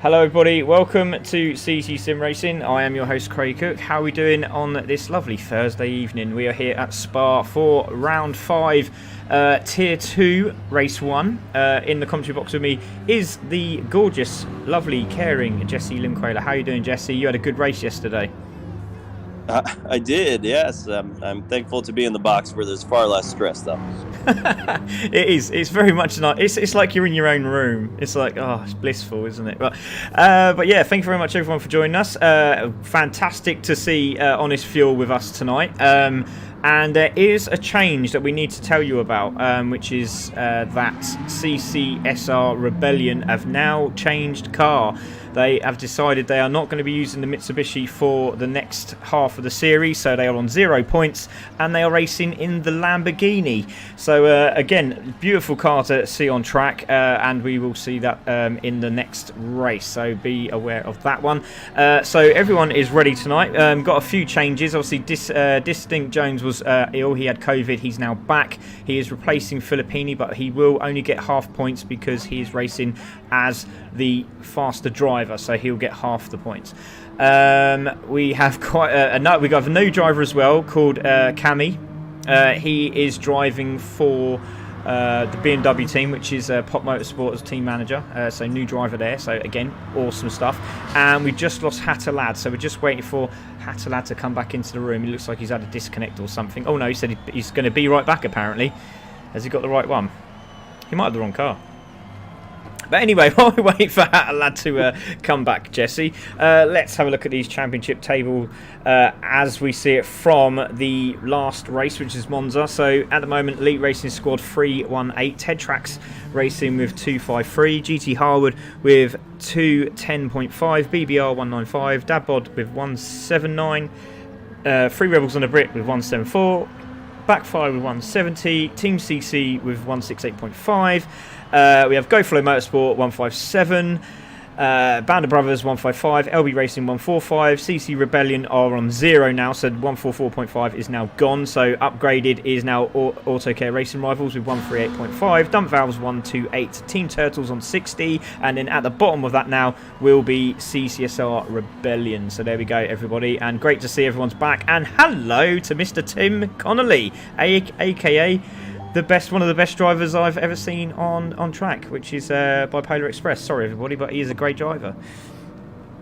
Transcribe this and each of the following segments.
Hello everybody, welcome to CC Sim Racing. I am your host Craig Cook. How are we doing on this lovely Thursday evening? We are here at Spa for round 5, tier 2, race 1. In the commentary box with me is the gorgeous, lovely, caring Jesse Limqualer. How are you doing, Jesse? You had a good race yesterday. I did, yes. I'm thankful to be in the box where there's far less stress, though. It is. It's very much nice. It's like you're in your own room. It's like, oh, it's blissful, isn't it? But yeah, thank you very much, everyone, for joining us. Fantastic to see Honest Fuel with us tonight. And there is a change that we need to tell you about, which is that CCSR Rebellion have now changed car. They have decided they are not going to be using the Mitsubishi for the next half of the series, so they are on 0 points and they are racing in the Lamborghini. So again, beautiful car to see on track, and we will see that in the next race, so be aware of that one. So everyone is ready tonight. Got a few changes. Obviously Distinct Jones was ill. He had COVID. He's now back. He is replacing Filippini, but he will only get half points because he is racing as the faster driver, so he'll get half the points. We have we got a new driver as well called Cami. He is driving for the BMW team, which is Pop Motorsport as team manager, so new driver there, so again, awesome stuff. And we just lost Hattalad, so we're just waiting for Hattalad to come back into the room. He looks like he's had a disconnect or something. Oh no, he said he's going to be right back apparently. Has he got the right one? He might have the wrong car. But anyway, while we wait for Hattalad to come back, Jesse, let's have a look at these championship table as we see it from the last race, which is Monza. So at the moment, Elite Racing Squad 318, Ted Tracks Racing with 253, GT Harwood with 210.5, BBR 195, Dabbod with 179, Free Rebels on the Brick with 174, Backfire with 170, Team CC with 168.5. We have GoFlow Motorsport 157, Band of Brothers 155, LB Racing 145, CC Rebellion are on 0 now, so 144.5 is now gone. So upgraded is now AutoCare Racing Rivals with 138.5, Dump Valves 128, Team Turtles on 60, and then at the bottom of that now will be CCSR Rebellion. So there we go, everybody, and great to see everyone's back. And hello to Mr. Tim Connolly, aka one of the best drivers I've ever seen on track, which is Bipolar Express. Sorry everybody, but he is a great driver.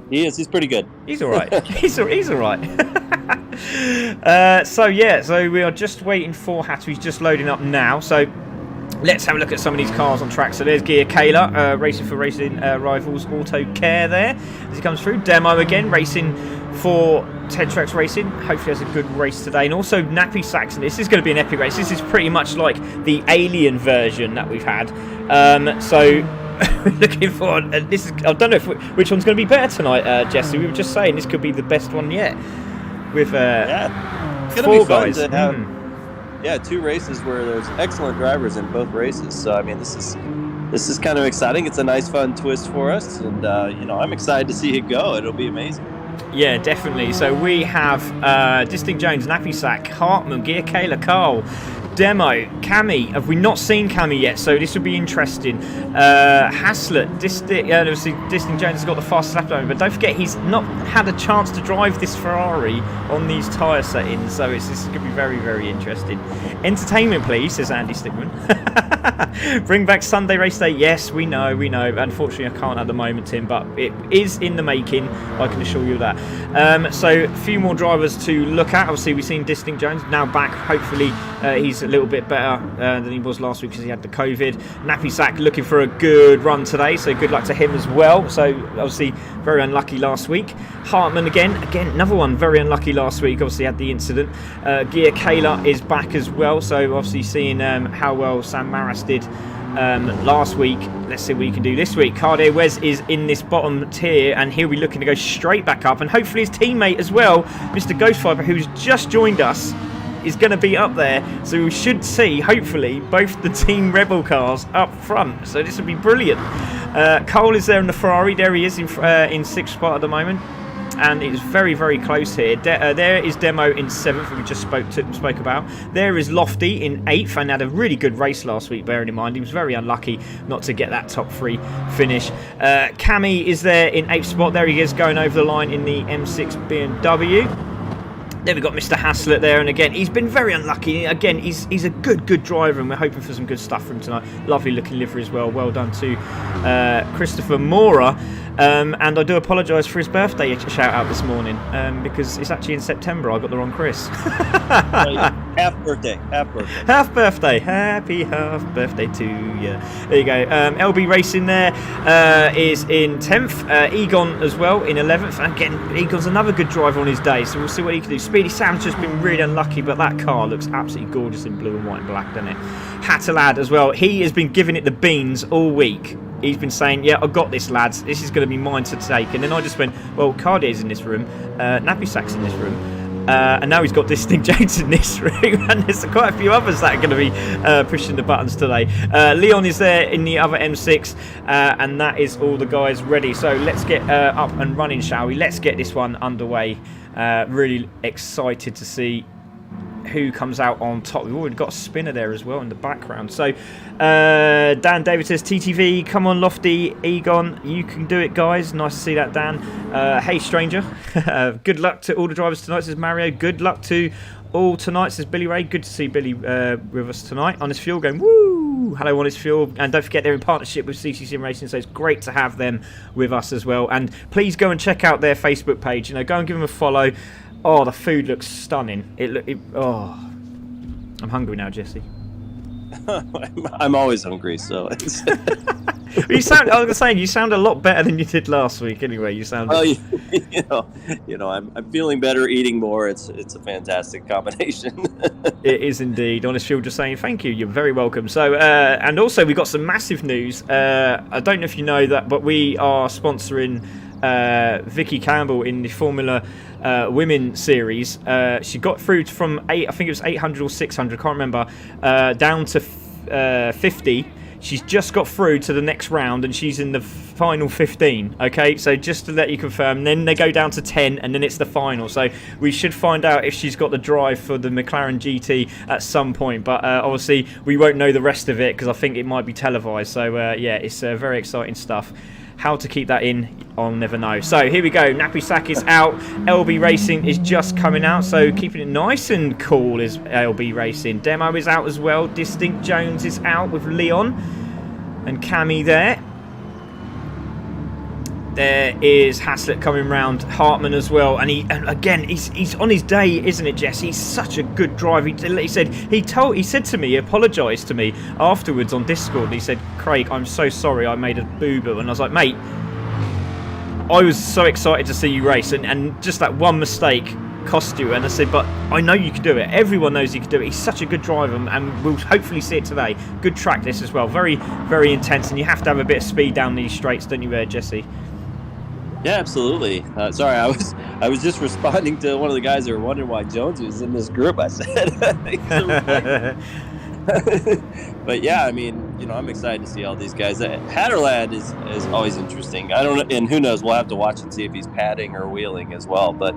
He is. He's pretty good. He's all right. he's all right. So yeah, so we are just waiting for Hattie. He's just loading up now. So let's have a look at some of these cars on track. So there's Gear Kayla, racing for Racing Rivals Auto Care there as he comes through. Demo again, racing for Ted Tracks Racing. Hopefully has a good race today. And also Nappy Saxon. This is going to be an epic race. This is pretty much like the Alien version that we've had. So we're looking for this is. I don't know which one's going to be better tonight, Jesse. We were just saying this could be the best one yet. With it's going to be fun to have. Yeah, 2 races where there's excellent drivers in both races. So I mean, this is kind of exciting. It's a nice, fun twist for us, and I'm excited to see it go. It'll be amazing. Yeah, definitely. So we have Distinct Jones, Nappy Sack, Hartman, Gear Kayla, Carl, Demo, Cami. Have we not seen Cami yet? So this will be interesting. Haslett, obviously Distinct Jones has got the fastest lap time, but don't forget he's not had a chance to drive this Ferrari on these tyre settings. So this is going to be very, very interesting. Entertainment, please, says Andy Stickman. Bring back Sunday race day. Yes, we know. Unfortunately, I can't at the moment, Tim, but it is in the making. I can assure you that. So a few more drivers to look at. Obviously, we've seen Distinct Jones now back. Hopefully, he's a little bit better than he was last week because he had the COVID. Nappy Sack looking for a good run today, so good luck to him as well. So obviously, very unlucky last week. Hartman again, another one very unlucky last week. Obviously, had the incident. Gear Kayla is back as well. So obviously, seeing how well Sam Maras did last week. Let's see what he can do this week. Cardier Wes is in this bottom tier, and he'll be looking to go straight back up, and hopefully his teammate as well, Mr. Ghostfiber, who's just joined us, is going to be up there. So we should see, hopefully, both the Team Rebel cars up front. So this will be brilliant. Cole is there in the Ferrari. There he is in 6th spot at the moment. and it's very, very close here. There is Demo in 7th, we just spoke about. There is Lofty in 8th, and had a really good race last week, bearing in mind he was very unlucky not to get that top 3 finish. Cami is there in 8th spot. There he is, going over the line in the M6 BMW. Then we've got Mr. Haslett there, and again, he's been very unlucky. Again, he's a good driver, and we're hoping for some good stuff from tonight. Lovely looking livery as well. Well done to Christopher Mora. And I do apologise for his birthday shout out this morning, because it's actually in September. I got the wrong Chris. Half birthday. Happy half birthday to you. There you go. LB Racing there is in 10th. Egon as well in 11th. And again, Egon's another good driver on his day, so we'll see what he can do. Speedy Sam's just been really unlucky, but that car looks absolutely gorgeous in blue and white and black, doesn't it? Hatterlad as well. He has been giving it the beans all week. He's been saying, yeah, I've got this, lads. This is going to be mine to take. And then I just went, well, Cardier's in this room. Nappy Sack's in this room. And now he's got Distinct Jones in this room. And there's quite a few others that are going to be pushing the buttons today. Leon is there in the other M6. And that is all the guys ready. So let's get up and running, shall we? Let's get this one underway. Really excited to see who comes out on top. We've already got a spinner there as well in the background. So Dan David says, TTV, come on Lofty, Egon, you can do it, guys. Nice to see that, Dan. Hey stranger, good luck to all the drivers tonight, says Mario. Good luck to all tonight, says Billy Ray. Good to see Billy with us tonight. Honest Fuel going woo. Hello Honest Fuel, and don't forget they're in partnership with CC Sim Racing, so it's great to have them with us as well. And please go and check out their Facebook page. Go and give them a follow. Oh, the food looks stunning. Oh, I'm hungry now, Jesse. I'm always hungry, so it's... you sound. I was saying you sound a lot better than you did last week. Anyway, you sound. Well, I'm feeling better, eating more. It's a fantastic combination. It is indeed. Honest Fuel just saying thank you. You're very welcome. So, and also we got some massive news. I don't know if you know that, but we are sponsoring Vicky Campbell in the Formula Women series. She got through from I think it was 800 or 600, can't remember, down to 50. She's just got through to the next round, and she's in the final 15. Okay, so just to let you confirm, then they go down to 10, and then it's the final. So we should find out if she's got the drive for the McLaren GT at some point. But obviously, we won't know the rest of it because I think it might be televised. So yeah, it's very exciting stuff. How to keep that in, I'll never know. So here we go. Nappy Sack is out. LB Racing is just coming out. So keeping it nice and cool is LB Racing. Demo is out as well. Distinct Jones is out with Leon and Cammy there. There is Haslett coming round, Hartman as well, and again he's on his day, isn't it, Jess? He's such a good driver. He said he apologised to me afterwards on Discord. He said, Craig, I'm so sorry I made a boo-boo, and I was like, mate, I was so excited to see you race, and just that one mistake cost you. And I said, but I know you can do it. Everyone knows you can do it. He's such a good driver, and we'll hopefully see it today. Good track this as well, very, very intense, and you have to have a bit of speed down these straights, don't you, Jesse? Yeah, absolutely. Sorry, I was just responding to one of the guys that were wondering why Jones was in this group. I said, but yeah, I mean, I'm excited to see all these guys. Hatterlad is always interesting. I don't know, and who knows? We'll have to watch and see if he's padding or wheeling as well. But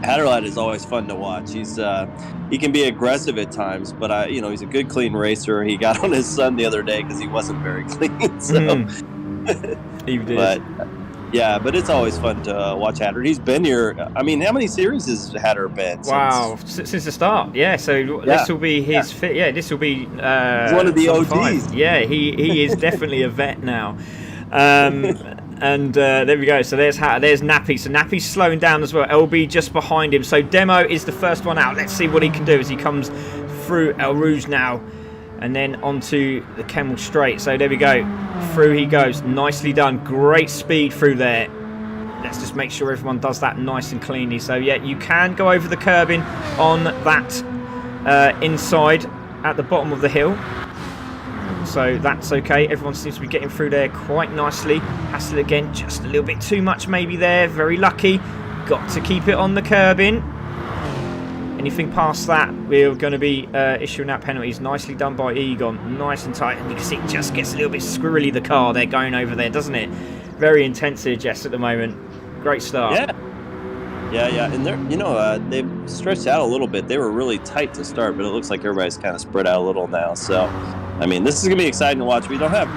Hatterlad is always fun to watch. He can be aggressive at times, but he's a good, clean racer. He got on his son the other day because he wasn't very clean. So. He did. But it's always fun to watch Hatter. He's been here. I mean, how many series has Hatter been? Wow, since the start. Yeah, so this will be his fit. Yeah, this will be one of the OGs. Yeah, he is definitely a vet now. And there we go. So there's Hatter, there's Nappy. So Nappy's slowing down as well. LB just behind him. So Demo is the first one out. Let's see what he can do as he comes through El Rouge now. And then onto the Kemmel Straight. So there we go. Through he goes. Nicely done. Great speed through there. Let's just make sure everyone does that nice and cleanly. So yeah, you can go over the curbing on that inside at the bottom of the hill. So that's okay. Everyone seems to be getting through there quite nicely. Hassel again, just a little bit too much maybe there. Very lucky. Got to keep it on the curbing. Anything past that, we're going to be issuing out penalties. Nicely done by Egon. Nice and tight. And you can see it just gets a little bit squirrely, the car there going over there, doesn't it? Very intense here, Jess, at the moment. Great start. Yeah, and they've stretched out a little bit. They were really tight to start, but it looks like everybody's kind of spread out a little now. So, I mean, this is going to be exciting to watch. We don't have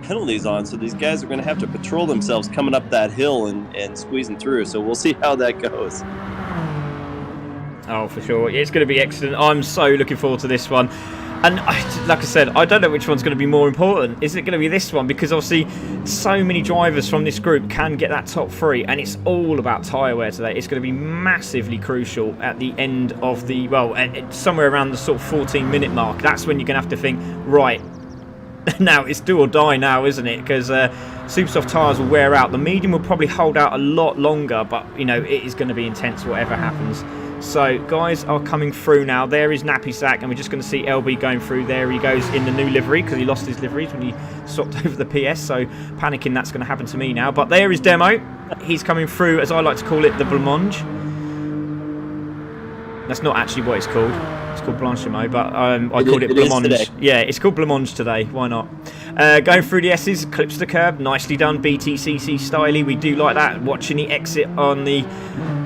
penalties on, so these guys are going to have to patrol themselves coming up that hill and squeezing through. So we'll see how that goes. Oh, for sure. It's going to be excellent. I'm so looking forward to this one. And like I said, I don't know which one's going to be more important. Is it going to be this one? Because obviously so many drivers from this group can get that top 3, and it's all about tyre wear today. It's going to be massively crucial at the end of the, well, somewhere around the sort of 14-minute mark. That's when you're going to have to think, right, now it's do or die now, isn't it? Because super soft tyres will wear out. The medium will probably hold out a lot longer, but, you know, it is going to be intense whatever happens. So guys are coming through now. There is Nappy Sack, and we're just going to see LB going through. There he goes in the new livery, because he lost his liveries when he swapped over the PS. So panicking that's going to happen to me now. But there is Demo. He's coming through, as I like to call it, the blancmange. That's not actually what it's called. It's called Blanchimot, but I called it blancmange. Yeah, it's called blancmange today. Why not? Going through the S's, clips the curb. Nicely done, BTCC styly. We do like that. Watching the exit on the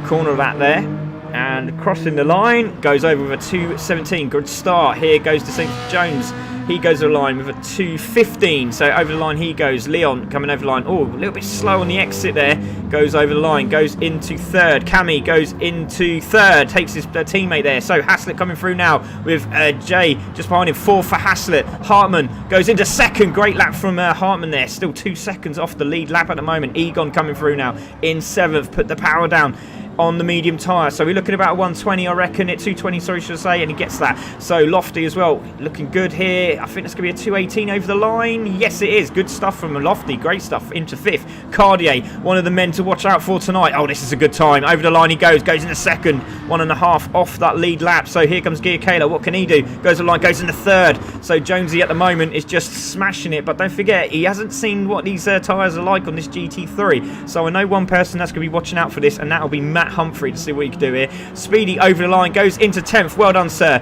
corner of that there. And crossing the line, goes over with a 2:17. Good start. Here goes to St. Jones. He goes over the line with a 2:15. So over the line he goes. Leon coming over the line. Oh, a little bit slow on the exit there. Goes over the line. Goes into third. Cammy goes into third. Takes his teammate there. So Haslett coming through now with Jay just behind him. 4th for Haslett. Hartman goes into second. Great lap from Hartman there. Still 2 seconds off the lead lap at the moment. Egon coming through now in 7th. Put the power down on the medium tyre, so we're looking about 120, I reckon. 220, sorry, should I say, and he gets that. So Lofty as well, looking good here. I think it's going to be a 218 over the line. Yes, it is. Good stuff from Lofty. Great stuff. Into 5th. Cartier, one of the men to watch out for tonight. Oh, this is a good time. Over the line he goes into second. 1.5 off that lead lap. So here comes Gear Kayla. What can he do? Goes the line, goes into third. So Jonesy at the moment is just smashing it, but don't forget, he hasn't seen what these tyres are like on this GT3. So I know one person that's going to be watching out for this, and that'll be Matt Humphrey, to see what he can do here. Speedy over the line, goes into 10th. Well done, sir.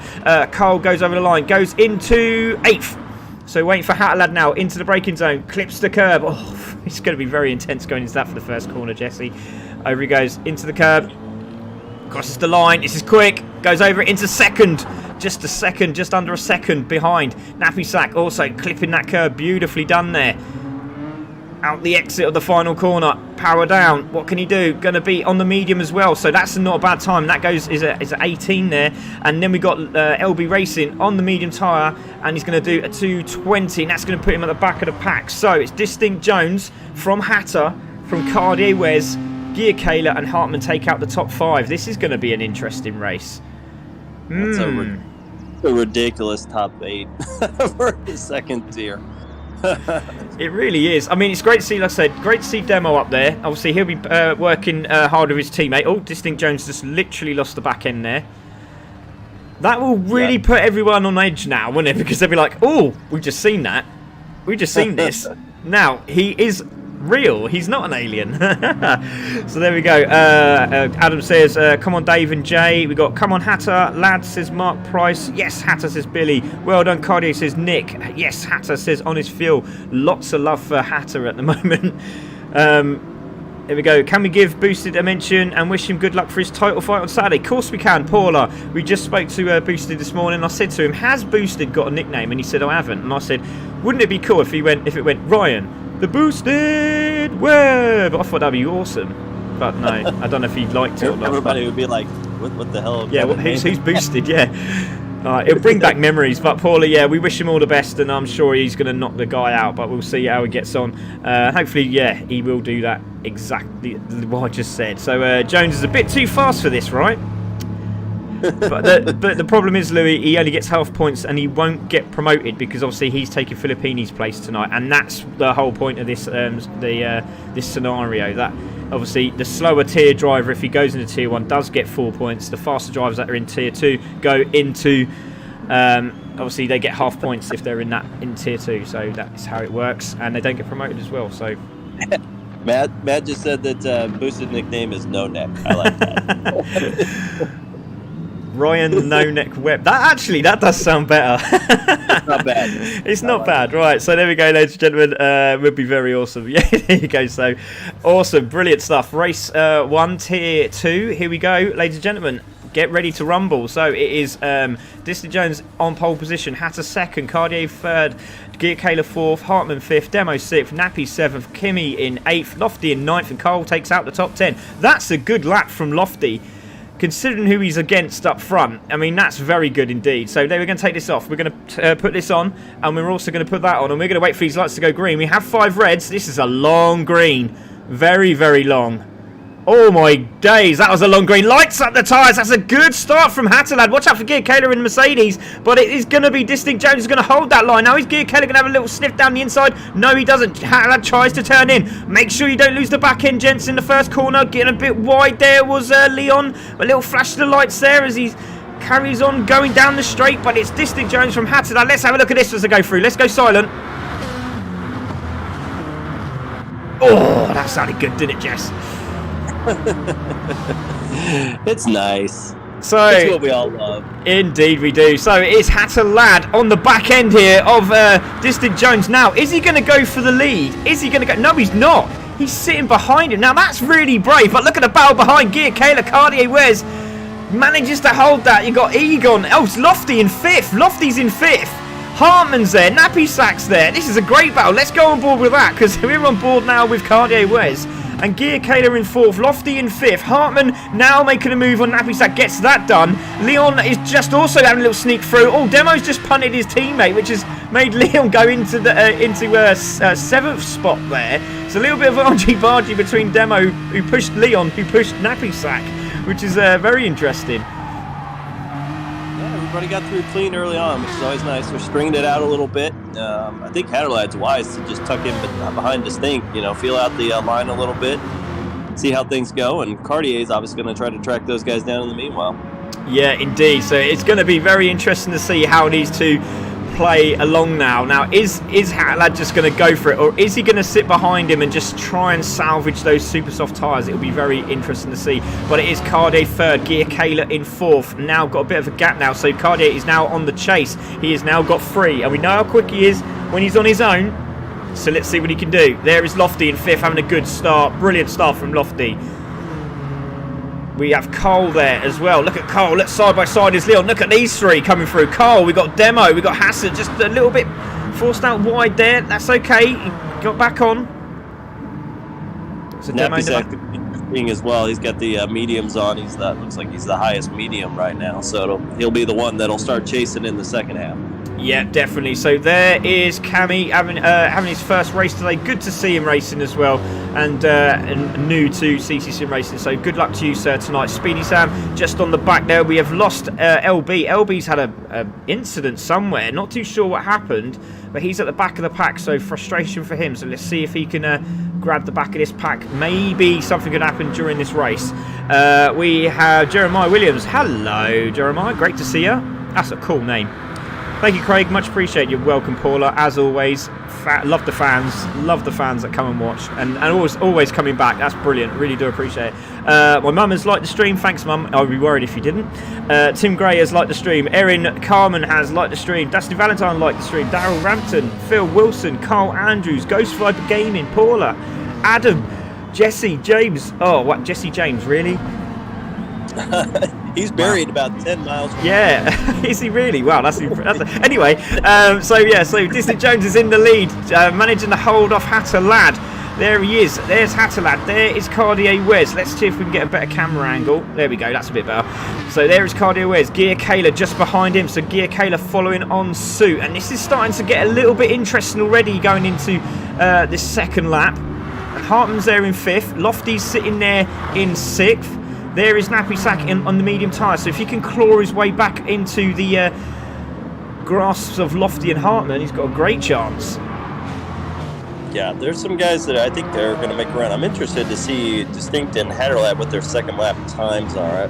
Carl goes over the line, goes into 8th. So waiting for Hatterlad now into the braking zone, clips the curb. Oh, it's going to be very intense going into that for the first corner, Jesse. Over he goes into the curb, crosses the line. This is quick, goes over it into second. Just a second, just under a second behind. Nappy Sack also clipping that curb. Beautifully done there. Out the exit of the final corner, power down. What can he do? Going to be on the medium as well, so that's not a bad time. That goes is at 18 there, and then we got LB Racing on the medium tyre, and he's going to do a 220, and that's going to put him at the back of the pack. So it's Distinct Jones from Hatter, from Cartier Wes, Gear Kayla, and Hartman take out the top 5. This is going to be an interesting race. That's a ridiculous top 8 for the second tier. It really is. I mean, it's great to see, like I said, great to see Demo up there. Obviously, he'll be working hard with his teammate. Oh, Distinct Jones just literally lost the back end there. That will really put everyone on edge now, won't it? Because they'll be like, oh, we've just seen that. We've just seen this. Now, he is real. He's not an alien. So there we go. Adam says, come on, Dave and Jay. We got, come on, Hatter. Lad says Mark Price. Yes, Hatter says Billy. Well done, Cardier says Nick. Yes, Hatter says Honest Phil. Lots of love for Hatter at the moment. Here we go. Can we give Boosted a mention and wish him good luck for his title fight on Saturday? Of course we can, Paula. We just spoke to Boosted this morning. I said to him, has Boosted got a nickname? And he said, I haven't. And I said, wouldn't it be cool if it went Ryan, the Boosted Web? I thought that'd be awesome. But no, I don't know if he'd like to or not. Everybody would be like, what the hell? Yeah, who's Boosted? Yeah. It'll bring back memories. But Paula, yeah, we wish him all the best, and I'm sure he's going to knock the guy out, but we'll see how he gets on. Hopefully, yeah, he will do that exactly what I just said. So Jones is a bit too fast for this, right? but the problem is, Louis, he only gets half points and he won't get promoted because obviously he's taking Filippini's place tonight, and that's the whole point of this this scenario. That obviously the slower tier driver, if he goes into tier 1, does get 4 points. The faster drivers that are in tier 2 go into obviously they get half points if they're in tier 2. So that's how it works, and they don't get promoted as well. So Matt just said that Boosted nickname is No Neck. I like that. Ryan the No Neck Web. That does sound better. It's not bad. It's not bad. Right, so there we go, ladies and gentlemen. Would be very awesome. Yeah, there you go. So awesome, brilliant stuff. Race 1, tier 2. Here we go, ladies and gentlemen. Get ready to rumble. So it is Disney Jones on pole position, Hatter second, Cartier third, Gear Kayla fourth, Hartman fifth, Demo sixth, Nappy seventh, Kimmy in eighth, Lofty in ninth, and Cole takes out the top 10. That's a good lap from Lofty, considering who he's against up front. I mean, that's very good indeed. So there, we're going to take this off. We're going to put this on, and we're also going to put that on, and we're going to wait for these lights to go green. We have 5 reds. This is a long green. Very, very long. Oh my days, that was a long green. Lights up the tyres. That's a good start from Hatterlad. Watch out for Gear Kayla in Mercedes, but it is going to be Distinct Jones is going to hold that line. Now is Gear Kayla going to have a little sniff down the inside? No, he doesn't. Hatterlad tries to turn in. Make sure you don't lose the back end, gents, in the first corner. Getting a bit wide there was Leon. A little flash of the lights there as he carries on going down the straight, but it's Distinct Jones from Hatterlad. Let's have a look at this as I go through. Let's go silent. Oh, that sounded good, didn't it, Jess? It's nice. So that's what we all love. Indeed we do. So it's Hatterlad on the back end here of Distant Jones. Now, is he going to go for the lead? Is he going to go? No, he's not. He's sitting behind him. Now, that's really brave. But look at the battle behind Gear Kayla. Cartier Wes manages to hold that. You got Egon. Oh, it's Lofty in 5th. Lofty's in 5th. Hartman's there. Nappy Sack's there. This is a great battle. Let's go on board with that, because we're on board now with Cartier Wes. And Gear Kayla in 4th, Lofty in 5th. Hartman now making a move on Nappy Sack, gets that done. Leon is just also having a little sneak through. Oh, Demo's just punted his teammate, which has made Leon go into the 7th spot there. It's a little bit of argy-bargy between Demo, who pushed Leon, who pushed Nappy Sack, which is very interesting. Everybody got through clean early on, which is always nice. We're stringing it out a little bit. I think Hatterlad's wise to just tuck in behind Distinct, feel out the line a little bit, see how things go, and Cartier's obviously going to try to track those guys down in the meanwhile. Yeah, indeed. So it's going to be very interesting to see how these two play along now. Now, is Hatterlad just going to go for it, or is he going to sit behind him and just try and salvage those super soft tyres? It'll be very interesting to see. But it is Cartier 3rd, Gear Kayla in 4th. Now got a bit of a gap now, so Cartier is now on the chase. He has now got 3, and we know how quick he is when he's on his own. So let's see what he can do. There is Lofty in 5th, having a good start. Brilliant start from Lofty. We have Cole there as well. Look at Cole. Let's side by side is Leon. Look at these 3 coming through. Cole, we got Demo, we got Hassan, just a little bit forced out wide there. That's okay. He got back on. So Demo interesting as well. He's got the mediums on. Looks like he's the highest medium right now. So he'll be the one that'll start chasing in the second half. Yeah, definitely. So there is Cammy having his first race today. Good to see him racing as well, and new to CC Sim Racing. So good luck to you, sir, tonight. Speedy Sam just on the back there. We have lost LB. LB's had a incident somewhere. Not too sure what happened, but he's at the back of the pack. So frustration for him. So let's see if he can grab the back of this pack. Maybe something could happen during this race. We have Jeremiah Williams. Hello, Jeremiah. Great to see you. That's a cool name. Thank you, Craig. Much appreciated. You're welcome, Paula. As always, love the fans. Love the fans that come and watch. And always coming back. That's brilliant. Really do appreciate it. My mum has liked the stream. Thanks, mum. I'll be worried if you didn't. Tim Gray has liked the stream. Erin Carmen has liked the stream. Dusty Valentine liked the stream. Daryl Rampton. Phil Wilson. Carl Andrews. Ghost Viper Gaming. Paula. Adam. Jesse James. Oh, what? Jesse James, really? He's buried about 10 miles from Yeah, is he really? Wow, that's anyway. So Distant Jones is in the lead, managing to hold off Hatterlad. There he is. There's Hatterlad. There is Cartier Wes. Let's see if we can get a better camera angle. There we go. That's a bit better. So there is Cartier Wes. Gear Kayla just behind him. So Gear Kayla following on suit. And this is starting to get a little bit interesting already going into this second lap. Hartman's there in 5th. Lofty's sitting there in 6th. There is Nappy Sack on the medium tyre. So if he can claw his way back into the grasps of Lofty and Hartman, he's got a great chance. Yeah, there's some guys that I think they're going to make a run. I'm interested to see Distinct and Hatterlad what their second lap times are.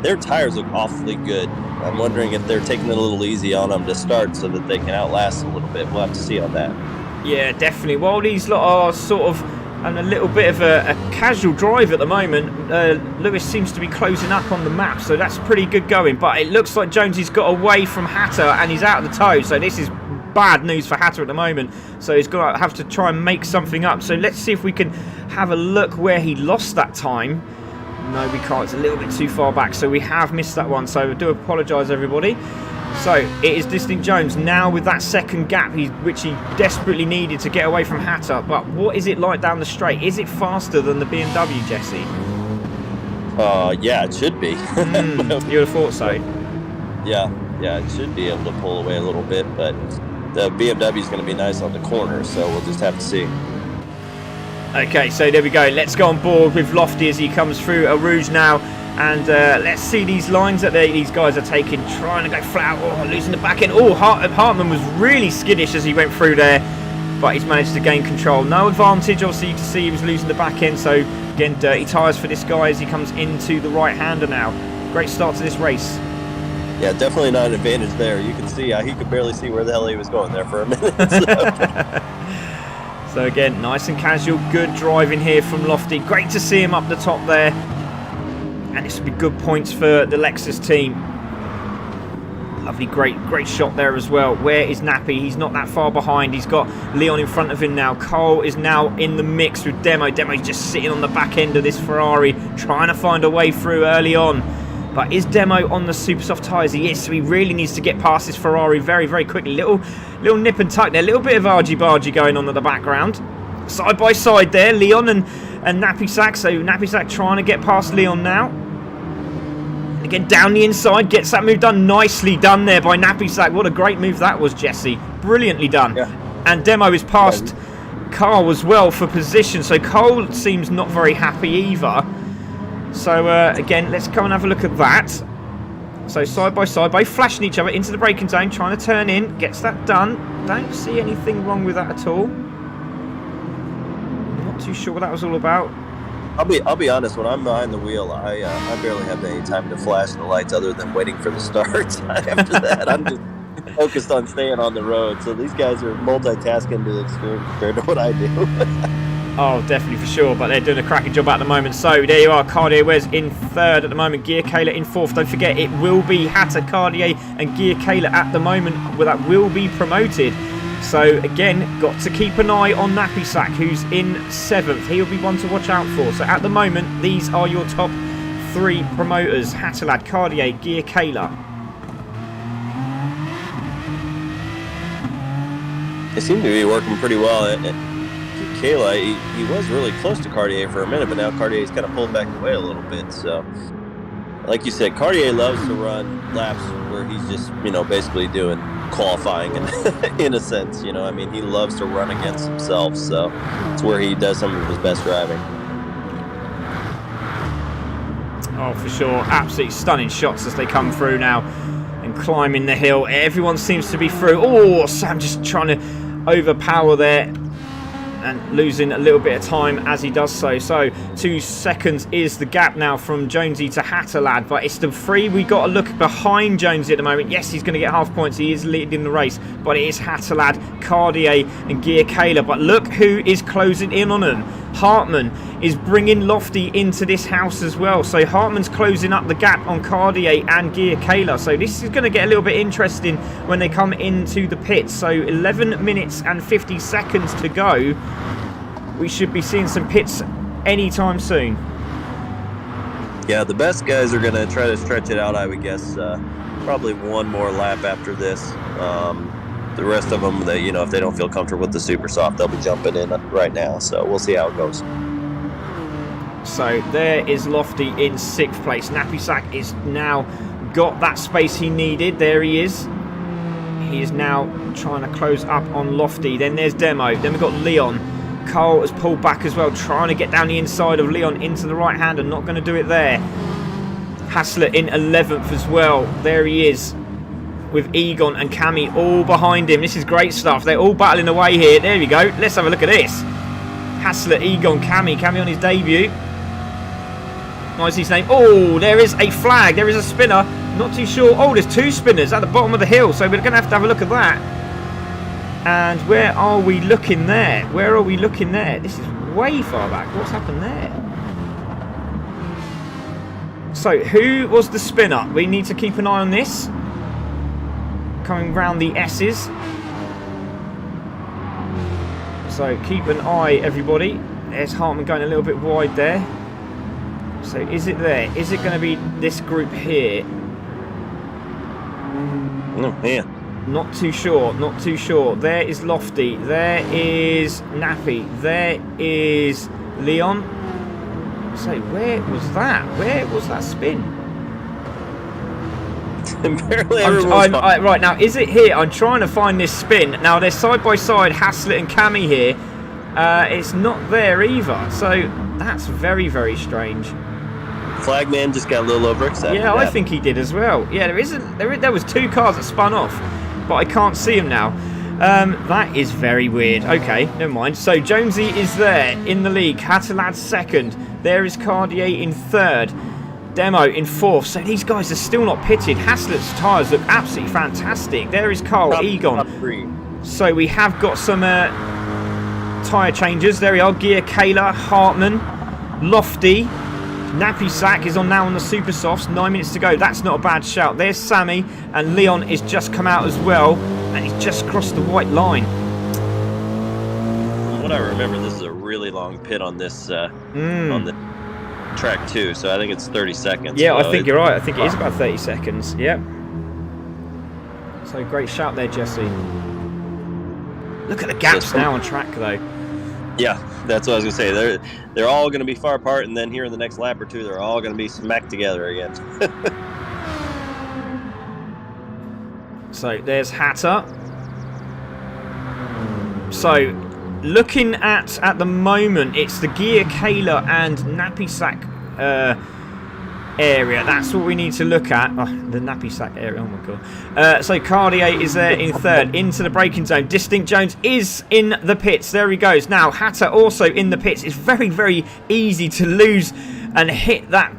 Their tires look awfully good. I'm wondering if they're taking it a little easy on them to start so that they can outlast a little bit. We'll have to see on that. Yeah, definitely. While these lot are sort of and a little bit of a casual drive at the moment. Lewis seems to be closing up on the map, so that's pretty good going. But it looks like Jonesy's got away from Hatter and he's out of the toe, so this is bad news for Hatter at the moment. So he's going to have to try and make something up. So let's see if we can have a look where he lost that time. No, we can't. It's a little bit too far back, so we have missed that one. So I do apologise, everybody. So it is Distinct Jones now with that second gap, which he desperately needed to get away from Hatter. But what is it like down the straight? Is it faster than the BMW, Jesse? Yeah, it should be. You would have thought so. Yeah, it should be able to pull away a little bit, but the BMW is going to be nice on the corner, so we'll just have to see. Okay, so there we go. Let's go on board with Lofty as he comes through a Rouge now. And let's see these lines that these guys are taking, trying to go flat out, losing the back end. Oh, Hartman was really skittish as he went through there, but he's managed to gain control. No advantage, obviously, you can see he was losing the back end. So, again, dirty tyres for this guy as he comes into the right-hander now. Great start to this race. Yeah, definitely not an advantage there. You can see he could barely see where the hell he was going there for a minute. So, again, nice and casual, good driving here from Lofty. Great to see him up the top there. And this will be good points for the Lexus team. Lovely, great shot there as well. Where is Nappy? He's not that far behind. He's got Leon in front of him now. Cole is now in the mix with Demo. Demo's just sitting on the back end of this Ferrari, trying to find a way through early on. But is Demo on the super soft tyres? He is, so he really needs to get past this Ferrari very, very quickly. Little nip and tuck there. Little bit of argy-bargy going on in the background. Side by side there, Leon and Nappy Sack. So Nappy Sack trying to get past Leon now. Again, down the inside, gets that move done. Nicely done there by Nappy Sack. What a great move that was, Jesse. Brilliantly done. Yeah. And Demo is past Carl as well for position. So Cole seems not very happy either. So, again, let's come and have a look at that. So, side by side, both flashing each other into the braking zone, trying to turn in. Gets that done. Don't see anything wrong with that at all. Not too sure what that was all about. I'll be honest, when I'm behind the wheel, I barely have any time to flash the lights other than waiting for the start. After that, I'm just focused on staying on the road. So these guys are multitasking to the extreme compared to what I do. Oh, definitely for sure, but they're doing a cracking job at the moment. So there you are, Cartier Wes in third at the moment, Gear Kayla in fourth. Don't forget, it will be Hatter, Cartier and Gear Kayla at the moment, where that will be promoted. So again, got to keep an eye on Nappy Sack, who's in seventh. He'll be one to watch out for. So at the moment, these are your top three promoters: Hatterlad, Cartier, Gear Kayla. They seem to be working pretty well. Kayla, he was really close to Cartier for a minute, but now Cartier's kind of pulled back away a little bit. So, like you said, Cartier loves to run laps where he's just, basically doing qualifying in a sense. He loves to run against himself. So, it's where he does some of his best driving. Oh, for sure. Absolutely stunning shots as they come through now and climbing the hill. Everyone seems to be through. Oh, Sam just trying to overpower there and losing a little bit of time as he does so. So 2 seconds is the gap now from Jonesy to Hatterlad, but it's the three we got to look behind Jonesy at the moment. Yes, he's going to get half points. He is leading the race, but it is Hatterlad, Cartier and Gear Kayla. But look who is closing in on them. Hartman is bringing Lofty into this house as well. So Hartman's closing up the gap on Cartier and Gear Kayla. So this is going to get a little bit interesting when they come into the pits. So 11 minutes and 50 seconds to go. We should be seeing some pits anytime soon. Yeah, the best guys are going to try to stretch it out, I would guess. Probably one more lap after this. The rest of them, if they don't feel comfortable with the super soft, they'll be jumping in right now. So we'll see how it goes. So there is Lofty in 6th place. Nappy Sack is now got that space he needed. There he is. He is now trying to close up on Lofty. Then there's Demo. Then we've got Leon. Cole has pulled back as well, trying to get down the inside of Leon into the right hand, and not going to do it there. Hassler in 11th as well. There he is with Egon and Cammy all behind him. This is great stuff. They're all battling away here. There we go. Let's have a look at this. Hassler, Egon, Cammy on his debut. Nice his name. Oh, there is a flag. There is a spinner. Not too sure. Oh, there's 2 spinners at the bottom of the hill, so we're going to have a look at that. And where are we looking there? This is way far back. What's happened there? So, who was the spinner? We need to keep an eye on this. Coming round the S's. So, keep an eye, everybody. There's Hartman going a little bit wide there. So, is it there? Is it going to be this group here? Oh, man. Not too sure, not too sure. There is Lofty. There is Nappy. There is Leon. So, where was that? Where was that spin? Right, now, is it here? I'm trying to find this spin. Now, they're side by side, Haslett and Cammy here. It's not there either. So, that's very, very strange. Flagman just got a little overexcited. Yeah, I think he did as well. Yeah, there was 2 cars that spun off, but I can't see him now. That is very weird. Okay, never mind. So Jonesy is there in the league. Hattelad's second. There is Cartier in third. Demo in fourth. So these guys are still not pitted. Haslett's tyres look absolutely fantastic. There is Carl Egon. So we have got some tyre changes. There we are. Gear Kayla, Hartman, Lofty. Nappy Sack is now on the super softs. 9 minutes to go. That's not a bad shout. There's Sammy, and Leon is just come out as well, and he's just crossed the white line. From what I remember, this is a really long pit on this on the track too. So I think it's 30 seconds. Yeah, I think you're right. I think it is about 30 seconds. Yep. So great shout there, Jesse. Look at the gaps now on track though. Yeah, that's what I was gonna say. They're all gonna be far apart, and then here in the next lap or two, they're all gonna be smacked together again. So there's Hatter. So looking at the moment, it's the Gear Kayla and Nappy Sack area. That's what we need to look at. Oh, the Nappy Sack area. Oh my god. So Cartier is there in third, into the braking zone. Distinct Jones is in the pits. There he goes. Now Hatter also in the pits. It's very, very easy to lose and hit that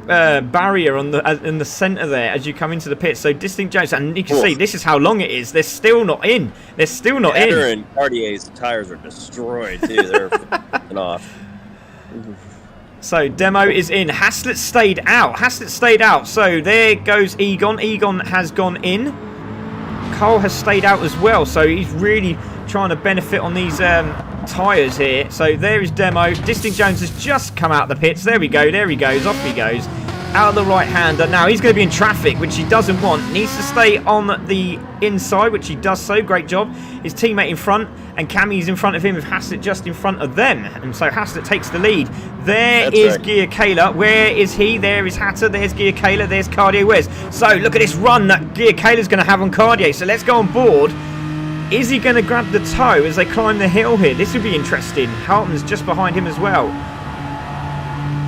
barrier on in the centre there as you come into the pits. So Distinct Jones, and you can see this is how long it is. They're still not in. They're still not in. Hatter and Cartier's tires are destroyed too. They're f***ing off. So Demo is in. Haslett stayed out. So there goes Egon. Egon has gone in. Cole has stayed out as well. So he's really trying to benefit on these tyres here. So there is Demo. Distinct Jones has just come out of the pits. There we go. There he goes. Off he goes. Out of the right-hander. Now he's going to be in traffic, which he doesn't want. Needs to stay on the inside, which he does so. Great job. His teammate in front, and Cammy's in front of him with Haslett just in front of them. And so Haslett takes the lead. That's right. Gear Kayla. Where is he? There is Hatter. There's Gear Kayla. There's Cartier Wes. So look at this run that Gear Kayla's going to have on Cartier. So let's go on board. Is he going to grab the toe as they climb the hill here? This would be interesting. Hartman's just behind him as well.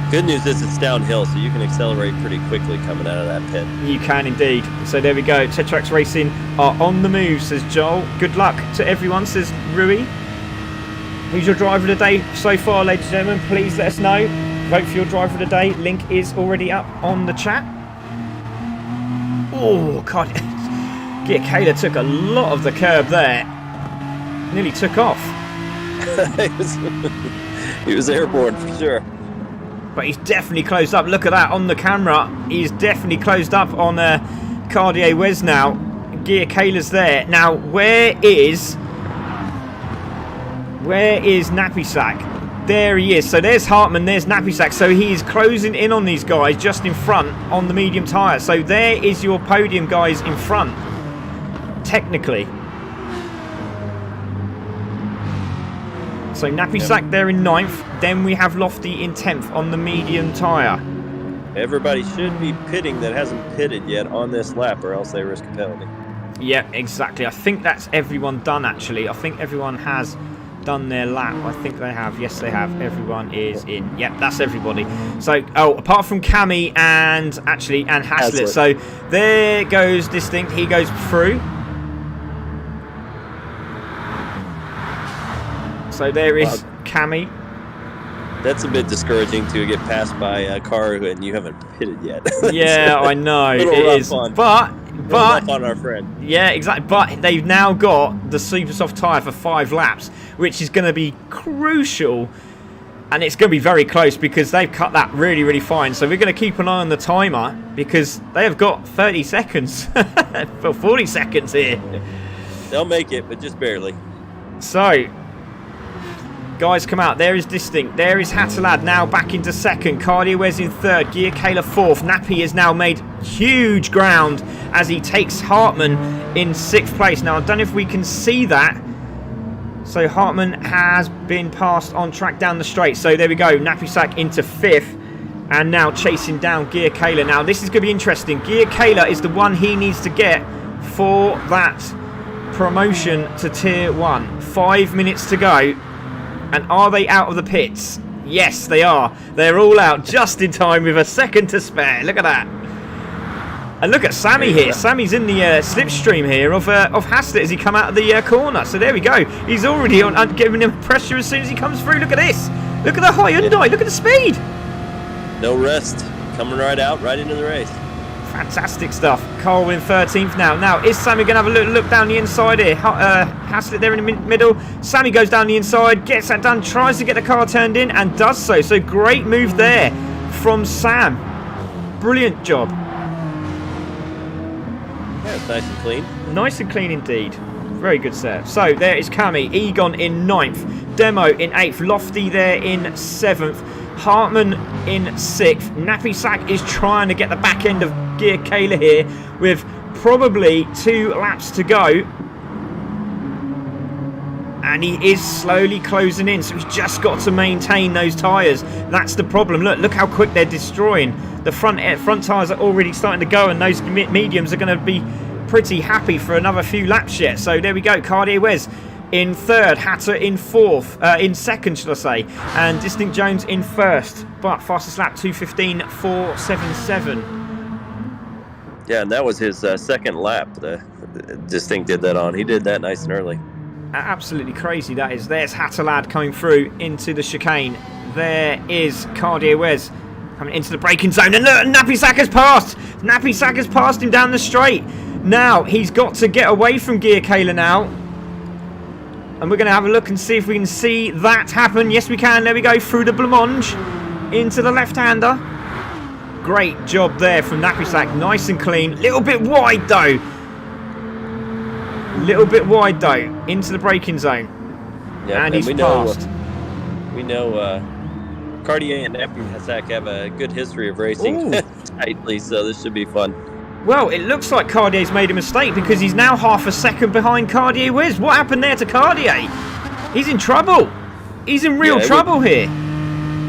Good news is it's downhill, so you can accelerate pretty quickly coming out of that pit. You can indeed. So there we go. Tetrax Racing are on the move, says Joel. Good luck to everyone, says Rui. Who's your driver of the day so far, ladies and gentlemen? Please let us know. Vote for your driver of the day. Link is already up on the chat. Oh, God. Gear Kayla took a lot of the curb there. Nearly took off. He was airborne for sure. But he's definitely closed up. Look at that on the camera. He's definitely closed up on Cartier Wes now. Gear Kayla's there. Now, where is Nappy Sack? There he is. So there's Hartman, there's Nappy Sack. So he's closing in on these guys just in front on the medium tyre. So there is your podium guys in front, technically. So Nappy Sack there in 9th. Then we have Lofty in 10th on the medium tyre. Everybody should be pitting that hasn't pitted yet on this lap, or else they risk a penalty. Yeah, exactly. I think that's everyone done, actually. I think everyone has done their lap. I think they have. Yes, they have. Everyone is in. Yep, that's everybody. So, apart from Cammy and Haslett. So there goes Distinct. He goes through. So there is Cammy. That's a bit discouraging to get passed by a car and you haven't pitted yet. Yeah, I know. It is. But on our friend. Yeah, exactly. But they've now got the super soft tyre for 5 laps, which is going to be crucial And it's going to be very close because they've cut that really, really fine. So we're going to keep an eye on the timer because they have got 30 seconds for 40 seconds here. They'll make it, but just barely. So, guys come out. There is Distinct. There is Hattalad now back into second. Cardiawez in third. Gear Kayla fourth. Nappy has now made huge ground as he takes Hartman in sixth place. Now, I don't know if we can see that. So Hartman has been passed on track down the straight. So there we go. Napisak into fifth. And now chasing down Gear Kayla. Now this is going to be interesting. Gear Kayla is the one he needs to get for that promotion to Tier 1. 5 minutes to go. And are they out of the pits? Yes, they are. They're all out just in time with a second to spare. Look at that. And look at Sammy here. Sammy's in the slipstream here of Haslett as he come out of the corner. So there we go. He's already on giving him pressure as soon as he comes through. Look at this. Look at the Hyundai. Look at the speed. No rest. Coming right out, right into the race. Fantastic stuff. Carl in 13th now. Now, is Sammy going to have a look down the inside here? Haslett there in the middle. Sammy goes down the inside, gets that done, tries to get the car turned in, and does so. So great move there from Sam. Brilliant job. Yeah, it's nice and clean. Nice and clean indeed. Very good, sir. So there is Cami. Egon in 9th. Demo in 8th. Lofty there in 7th. Hartman in 6th. Nappy Sack is trying to get the back end of Gear Kayla here with probably 2 laps to go. And he is slowly closing in, so he's just got to maintain those tyres. That's the problem. Look how quick they're destroying. The front tyres are already starting to go, and those mediums are going to be pretty happy for another few laps yet. So there we go. Cartier-Wes in 3rd, Hatter in 4th, in 2nd, should I say, and Distinct Jones in 1st. But fastest lap 2:15.477. Yeah, and that was his 2nd lap. The Distinct did that on. He did that nice and early. Absolutely crazy that is. There's Hattalad coming through into the chicane. There is Cartier-Wes coming into the braking zone, and look, Nappy Sack has passed. Nappy Sack has passed him down the straight. Now he's got to get away from Gear Kayla now, and we're going to have a look and see if we can see that happen. Yes, we can. There we go, through the blancmange into the left-hander. Great job there from Nappy Sack. Nice and clean. Little bit wide though. Into the braking zone. Yeah, and he's passed. We know Cartier and Nappy Sack have a good history of racing tightly, so this should be fun. Well, it looks like Cardier's made a mistake because he's now half a second behind Cartier-Wes. What happened there to Cartier? He's in trouble. He's in real trouble here.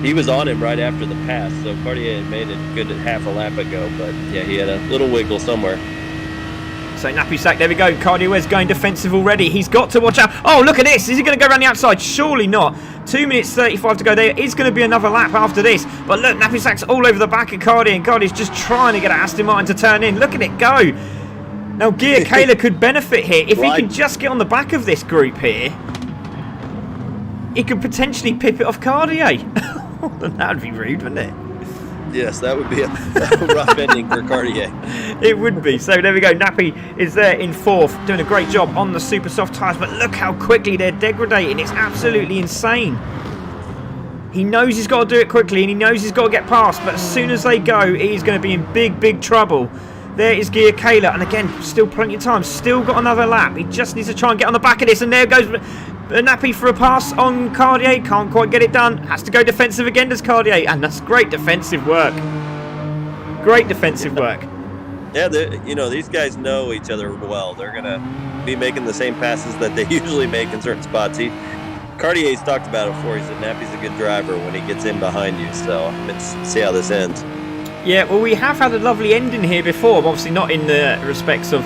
He was on him right after the pass, so Cartier had made it good half a lap ago, but yeah, he had a little wiggle somewhere. So Nappy Sack, there we go. Cartier-Wes going defensive already. He's got to watch out. Oh, look at this. Is he going to go around the outside? Surely not. 2 minutes 35 to go. There is going to be another lap after this. But look, Nappy Sack's all over the back of Cartier, and Cartier's just trying to get Aston Martin to turn in. Look at it go. Now, Gear Kayla could benefit here. If he can just get on the back of this group here, he could potentially pip it off Cartier. That would be rude, wouldn't it? Yes, that would be a rough ending for Cartier. It would be. So there we go. Nappy is there in 4th, doing a great job on the super soft tyres. But look how quickly they're degrading. It's absolutely insane. He knows he's got to do it quickly, and he knows he's got to get past. But as soon as they go, he's going to be in big, big trouble. There is Gear Kayla. And again, still plenty of time. Still got another lap. He just needs to try and get on the back of this. And there goes Nappy for a pass on Cartier. Can't quite get it done. Has to go defensive again, does Cartier. And that's great defensive work. Great defensive work. Yeah, these guys know each other well. They're going to be making the same passes that they usually make in certain spots. Cartier's talked about it before. He said Nappy's a good driver when he gets in behind you. So let's see how this ends. Yeah, well, we have had a lovely ending here before. Obviously not in the respects of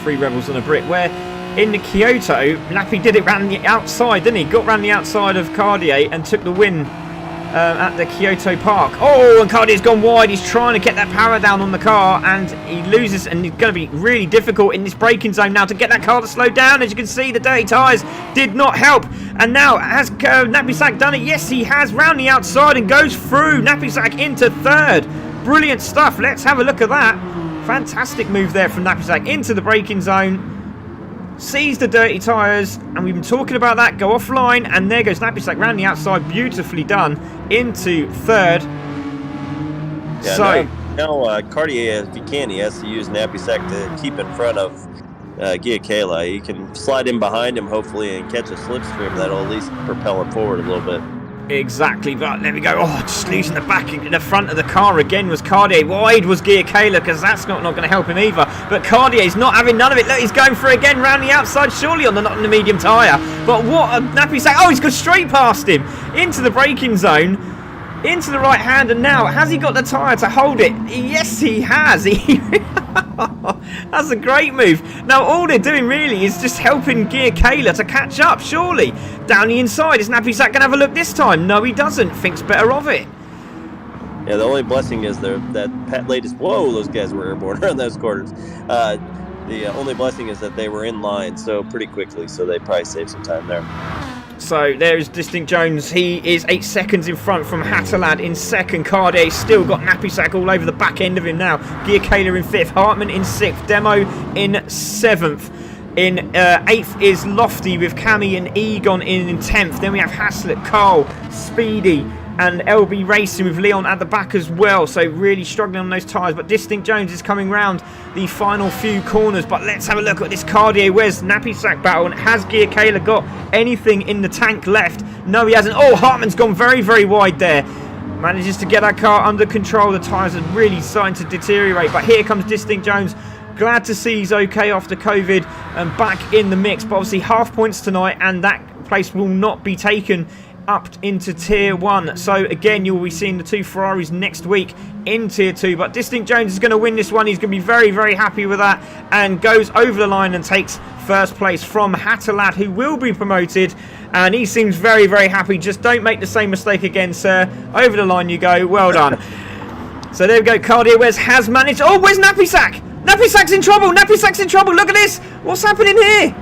Free Rebels on a Brit, where in the Kyoto, Nappy did it round the outside, didn't he? Got round the outside of Cartier and took the win at the Kyoto Park. Oh, and Cartier's gone wide. He's trying to get that power down on the car, and he loses, and it's going to be really difficult in this braking zone now to get that car to slow down. As you can see, the dirty tyres did not help. And now, has Nappy Sack done it? Yes, he has, round the outside and goes through. Nappy Sack into 3rd. Brilliant stuff. Let's have a look at that. Fantastic move there from Nappy Sack into the braking zone. sees the dirty tyres, and we've been talking about that, go offline, and there goes Nappy Sack round the outside, beautifully done, into third. Yeah, so now Cartier, if he can, he has to use Nappy Sack to keep in front of Giacala. He can slide in behind him, hopefully, and catch a slipstream that'll at least propel him forward a little bit. Exactly, but there we go. Oh, just losing the back in the front of the car again was Cartier. Wide was Giacala, because that's not going to help him either. But Cartier's not having none of it. Look, he's going for it again round the outside, surely on the medium tyre. But what a Nappy Sack. Oh, he's gone straight past him into the braking zone, into the right hand, and now has he got the tyre to hold it? Yes, he has. That's a great move. Now all they're doing really is just helping Giacala to catch up, surely. Down the inside, is Nappy Sack going to have a look this time? No, he doesn't. Thinks better of it. Yeah, the only blessing is that latest, whoa, those guys were airborne around those corners. The only blessing is that they were in line so pretty quickly, so they probably saved some time there. So there is Distinct Jones. He is 8 seconds in front from Hatterlad in second. Cartier still got Nappy Sack all over the back end of him now. Giacala in fifth. Hartman in sixth. Demo in seventh. In eighth is Lofty with Cammy and Egon in 10th. Then we have Haslett, Carl, Speedy, and LB Racing with Leon at the back as well. So really struggling on those tyres. But Distinct Jones is coming round the final few corners. But let's have a look at this Cartier Wes Nappy Sack battle. And has Giacala got anything in the tank left? No, he hasn't. Oh, Hartman's gone very, very wide there. Manages to get that car under control. The tyres are really starting to deteriorate. But here comes Distinct Jones. Glad to see he's okay after COVID and back in the mix. But obviously half points tonight, and that place will not be taken up into Tier 1. So again, you'll be seeing the two Ferraris next week in Tier 2. But Distinct Jones is going to win this one. He's going to be very, very happy with that, and goes over the line and takes first place from Hatterlad, who will be promoted. And he seems very, very happy. Just don't make the same mistake again, sir. Over the line you go. Well done. So there we go. Cartier Wes has managed. Oh, where's Nappy Sack? Nappy Sack's in trouble. Nappy Sack's in trouble. Look at this. What's happening here?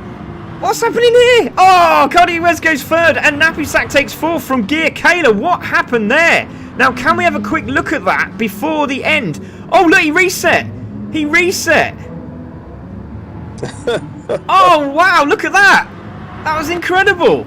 What's happening here? Oh, Cartier Wes goes third, and Nappy Sack takes fourth from Giacala. What happened there? Now, can we have a quick look at that before the end? Oh, look, he reset. He reset. Oh, wow, look at that. That was incredible.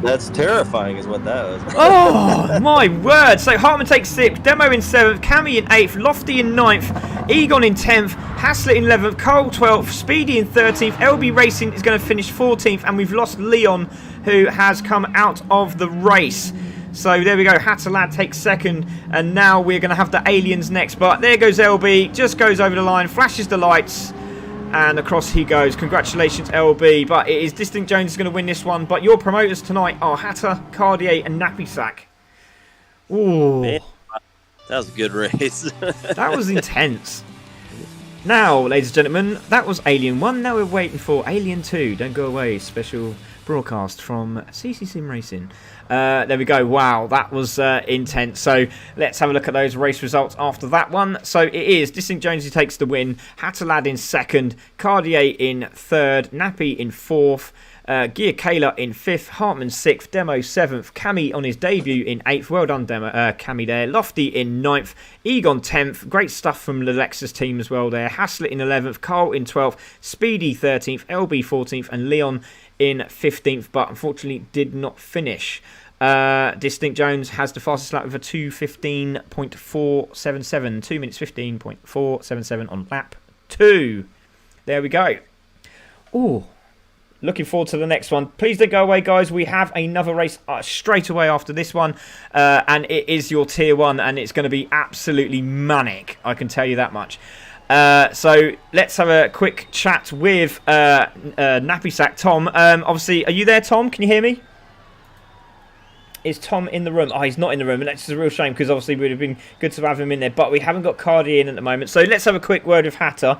That's terrifying is what that was. Oh, my word. So Hartman takes 6th, Demo in 7th, Cammy in 8th, Lofty in 9th, Egon in 10th, Haslett in 11th, Cole 12th, Speedy in 13th, LB Racing is going to finish 14th, and we've lost Leon, who has come out of the race. So there we go, Hatterlad takes 2nd, and now we're going to have the aliens next. But there goes LB, just goes over the line, flashes the lights, and across he goes. Congratulations, LB. But it is Distinct Jones is going to win this one. But your promoters tonight are Hatter, Cartier, and Nappy Sack. Ooh. Man, that was a good race. That was intense. Now, ladies and gentlemen, that was Alien 1. Now we're waiting for Alien 2. Don't go away. Special broadcast from CC Sim Racing. There we go. Wow, that was intense. So let's have a look at those race results after that one. So it is Distinct Jones who takes the win, Hatterlad in 2nd, Cartier in 3rd, Nappy in 4th, Giacala in 5th, Hartman 6th, Demo 7th, Cammy on his debut in 8th. Well done, Demo, Cammy there. Lofty in 9th, Egon 10th. Great stuff from the Lexus team as well there. Haslett in 11th, Carl in 12th, Speedy 13th, LB 14th, and Leon in 15th, but unfortunately did not finish. Distinct Jones has the fastest lap with a 2:15.477, 2 minutes 15.477 on lap 2. There we go. Oh, looking forward to the next one. Please don't go away, guys. We have another race straight away after this one, and it is your Tier 1, and it's going to be absolutely manic, I can tell you that much. So let's have a quick chat with Nappy Sack Tom. Obviously, are you there, Tom? Can you hear me? Is Tom in the room? Oh, he's not in the room, and that's a real shame, because obviously it would have been good to have him in there, but we haven't got Cardi in at the moment. So let's have a quick word with Hatter.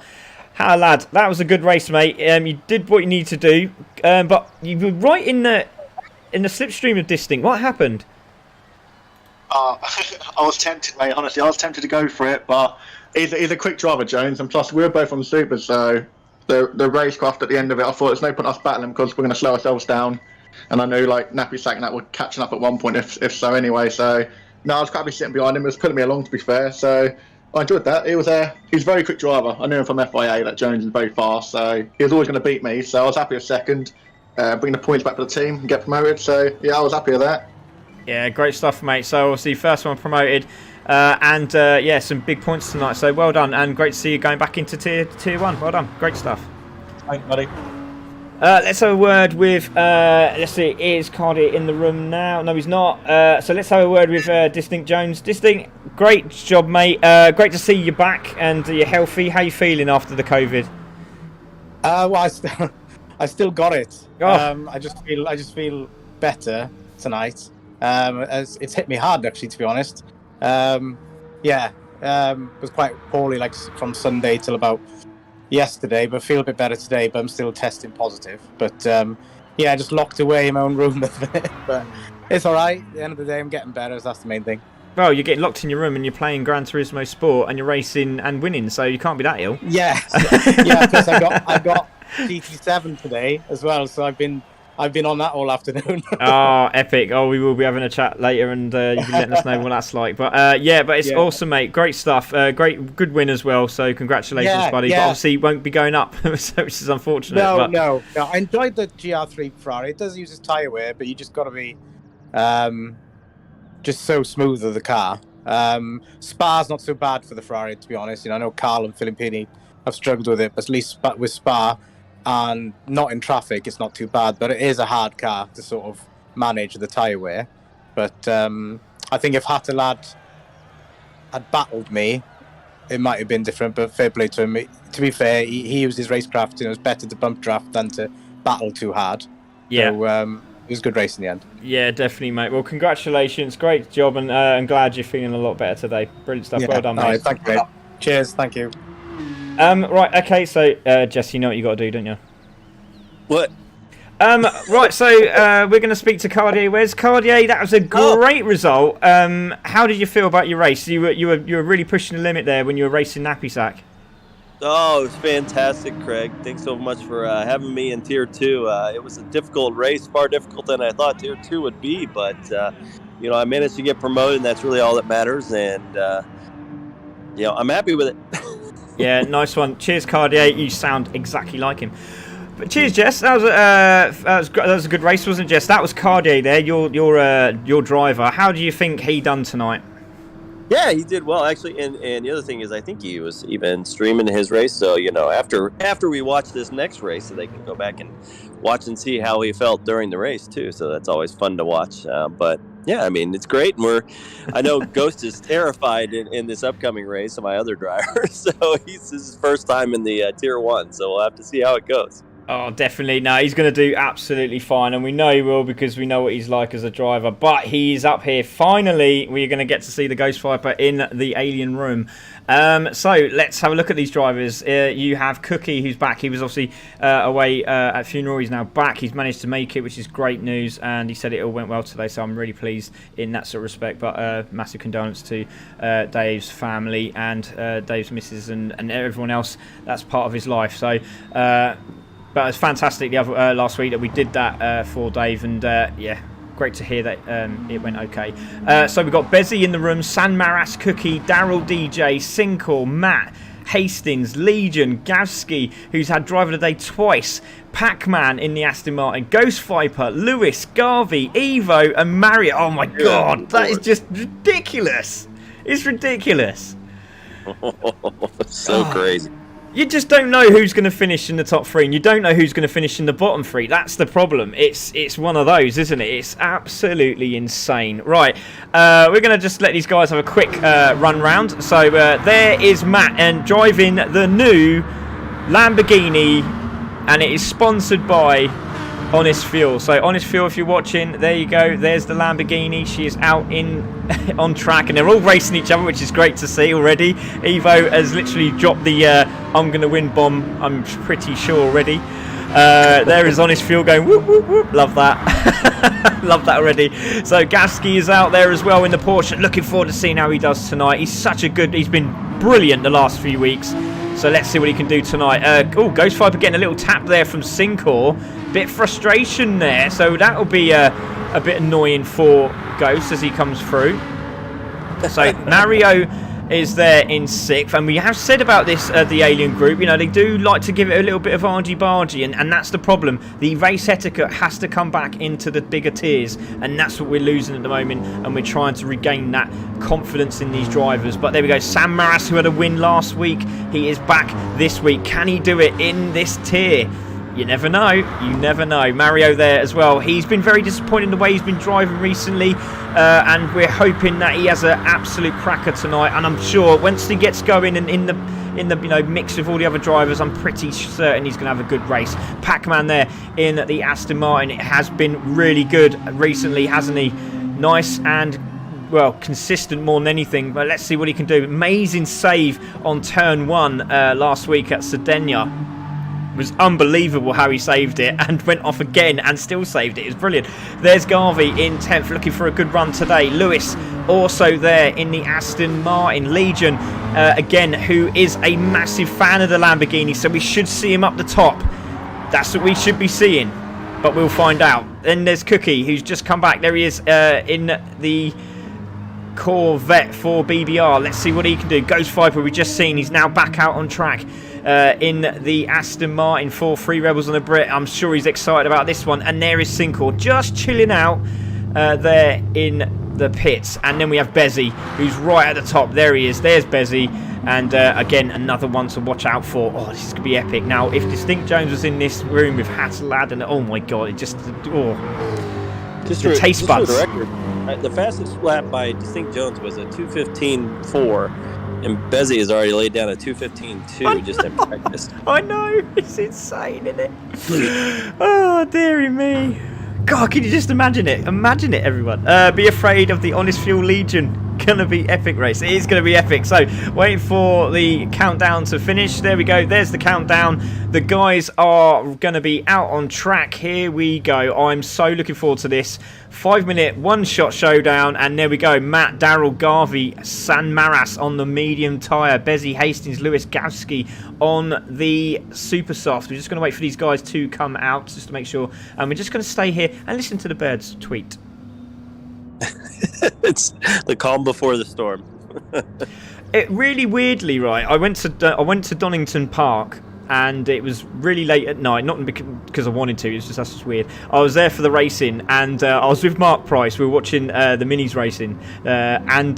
Hatter, lad, that was a good race, mate. You did what you need to do, but you were right in the slipstream of Distinct. What happened? I was tempted, mate. Honestly, I was tempted to go for it, but he's a quick driver, Jones, and plus we were both on the super, so the racecraft at the end of it, I thought there's no point us battling because we're going to slow ourselves down. And I knew like Nappy Sack and that were catching up at one point, if so anyway. So no, I was quite happy sitting behind him. It was pulling me along, to be fair. So I enjoyed that. He was a very quick driver. I knew him from FIA that Jones is very fast, so he was always going to beat me. So I was happy with second, bring the points back for the team and get promoted. So yeah, I was happy with that. Yeah, great stuff, mate. So obviously first one promoted, and yeah, some big points tonight. So well done, and great to see you going back into tier 1. Well done, great stuff. Thanks, buddy. Let's have a word with, let's see, is Cardi in the room now? No, he's not. So let's have a word with Distinct Jones. Distinct, great job, mate. Great to see you back and you're healthy. How you feeling after the COVID? Well, I still got it. Oh. I just feel better tonight. As it's hit me hard, actually, to be honest. Yeah, was quite poorly, like from Sunday till about yesterday, but feel a bit better today. But I'm still testing positive. But yeah, I just locked away in my own room. But it's all right. At the end of the day, I'm getting better. So that's the main thing. Well, you're getting locked in your room and you're playing Gran Turismo Sport and you're racing and winning, so you can't be that ill. Yeah, yeah. Plus, I got GT7 today as well, so I've been on that all afternoon. Oh, epic. Oh, we will be having a chat later and you can let us know what that's like. But yeah, but it's awesome, mate. Great stuff. Good win as well. So congratulations, buddy. But obviously it won't be going up, so which is unfortunate. No. I enjoyed the GR3 Ferrari. It does use its tyre wear, but you just got to be just so smooth with the car. Spa's not so bad for the Ferrari, to be honest. I know Carl and Filippini have struggled with it, but at least with Spa and not in traffic, it's not too bad. But it is a hard car to sort of manage the tyre wear. But I think if Hattelad had battled me, it might have been different. But fair play to him. To be fair, he used his racecraft. It was better to bump draft than to battle too hard. Yeah. So, it was a good race in the end. Yeah, definitely, mate. Well, congratulations. Great job, and I'm glad you're feeling a lot better today. Brilliant stuff. Well done, mate. Right, thank you, mate. Cheers. Thank you. Right, okay, so, Jess, you know what you got to do, don't you? What? Right, so we're going to speak to Cartier. Where's Cartier? That was a great result. How did you feel about your race? You were really pushing the limit there when you were racing Nappy Sack. Oh, it was fantastic, Craig. Thanks so much for having me in Tier 2. It was a difficult race, far difficult than I thought Tier 2 would be, but, I managed to get promoted, and that's really all that matters, and, I'm happy with it. Yeah, nice one. Cheers, Cartier. You sound exactly like him. But cheers, Jess. That was a good race, wasn't it, Jess? That was Cartier there, your driver. How do you think he done tonight? Yeah, he did well, actually, and the other thing is I think he was even streaming his race, so, after we watch this next race, so they can go back and watch and see how he felt during the race, too, so that's always fun to watch, but, yeah, I mean, it's great, and I know Ghost is terrified in this upcoming race of my other driver, so this is his first time in the Tier 1, so we'll have to see how it goes. Oh, definitely. No, he's going to do absolutely fine, and we know he will because we know what he's like as a driver. But he's up here. Finally, we're going to get to see the Ghost Viper in the alien room. So let's have a look at these drivers. You have Cookie, who's back. He was obviously away at funeral. He's now back. He's managed to make it, which is great news. And he said it all went well today, so I'm really pleased in that sort of respect. But massive condolence to Dave's family and Dave's missus and everyone else. That's part of his life. So. But it was fantastic the other last week that we did that for Dave, and yeah, great to hear that it went okay. So we've got Bezzy in the room, San Maras, Cookie, Daryl DJ, Sinkle, Matt, Hastings, Legion, Gavsky, who's had driver of the day twice, Pac-Man in the Aston Martin, Ghost Viper, Lewis, Garvey, Evo, and Mario. Oh my God, that is just ridiculous. It's ridiculous. So crazy. You just don't know who's going to finish in the top three, and you don't know who's going to finish in the bottom three. That's the problem. It's one of those, isn't it? It's absolutely insane. Right, we're going to just let these guys have a quick run round. So there is Matt and driving the new Lamborghini, and it is sponsored by Honest Fuel. So Honest Fuel, if you're watching, there you go. There's the Lamborghini. She is out on track, and they're all racing each other, which is great to see already. Evo has literally dropped the I'm gonna win bomb, I'm pretty sure already. There is Honest Fuel going whoop whoop whoop. Love that. Love that already. So Gasky is out there as well in the Porsche. Looking forward to seeing how he does tonight. He's been brilliant the last few weeks. So let's see what he can do tonight. Ghost Viper getting a little tap there from Sinkor. Bit frustration there. So that'll be a bit annoying for Ghost as he comes through. So Mario is there in 6th, and we have said about this, the Alien Group, you know, they do like to give it a little bit of argy-bargy, and that's the problem. The race etiquette has to come back into the bigger tiers, and that's what we're losing at the moment, and we're trying to regain that confidence in these drivers. But there we go, Sam Maras, who had a win last week, he is back this week. Can he do it in this tier? You never know. You never know. Mario there as well. He's been very disappointed in the way he's been driving recently, and we're hoping that he has an absolute cracker tonight. And I'm sure once he gets going and in the mix with all the other drivers, I'm pretty certain he's going to have a good race. Pac-Man there in the Aston Martin. It has been really good recently, hasn't he? Nice and, well, consistent more than anything, but let's see what he can do. Amazing save on turn 1 last week at Sardinia. It was unbelievable how he saved it and went off again and still saved it. It was brilliant. There's Garvey in 10th, looking for a good run today. Lewis also there in the Aston Martin. Legion, again, who is a massive fan of the Lamborghini, so we should see him up the top. That's what we should be seeing, but we'll find out. Then there's Cookie, who's just come back. There he is in the Corvette for BBR. Let's see what he can do. Ghost Viper, we've just seen. He's now back out on track. In the Aston Martin for Free Rebels on the Brit. I'm sure he's excited about this one. And there is Sinkor just chilling out there in the pits. And then we have Bezzy, who's right at the top. There he is. There's Bezzy. And again, another one to watch out for. Oh, this is going to be epic. Now, if Distinct Jones was in this room with Hatlad and oh my god, it just... Oh, just the taste buds. For the record, the fastest lap by Distinct Jones was a 2:15.4. And Bezzy has already laid down a 2:15.2 just in practice. I know, it's insane, isn't it? Oh, dearie me. God, can you just imagine it? Imagine it, everyone. Be afraid of the Honest Fuel Legion. Gonna be epic race. It is gonna be epic. So waiting for the countdown to finish. There we go. There's the countdown. The guys are gonna be out on track. Here we go. I'm so looking forward to this 5-minute one-shot showdown. And there we go. Matt, Daryl, Garvey, San Maras on the medium tyre. Bezzy, Hastings, Lewis, Gavsky on the super soft. We're just gonna wait for these guys to come out just to make sure. And we're just gonna stay here and listen to the birds tweet. It's the calm before the storm. It really weirdly, right? I went to Donington Park, and it was really late at night. Not because I wanted to. It's just that's just weird. I was there for the racing, and I was with Mark Price. We were watching the minis racing, and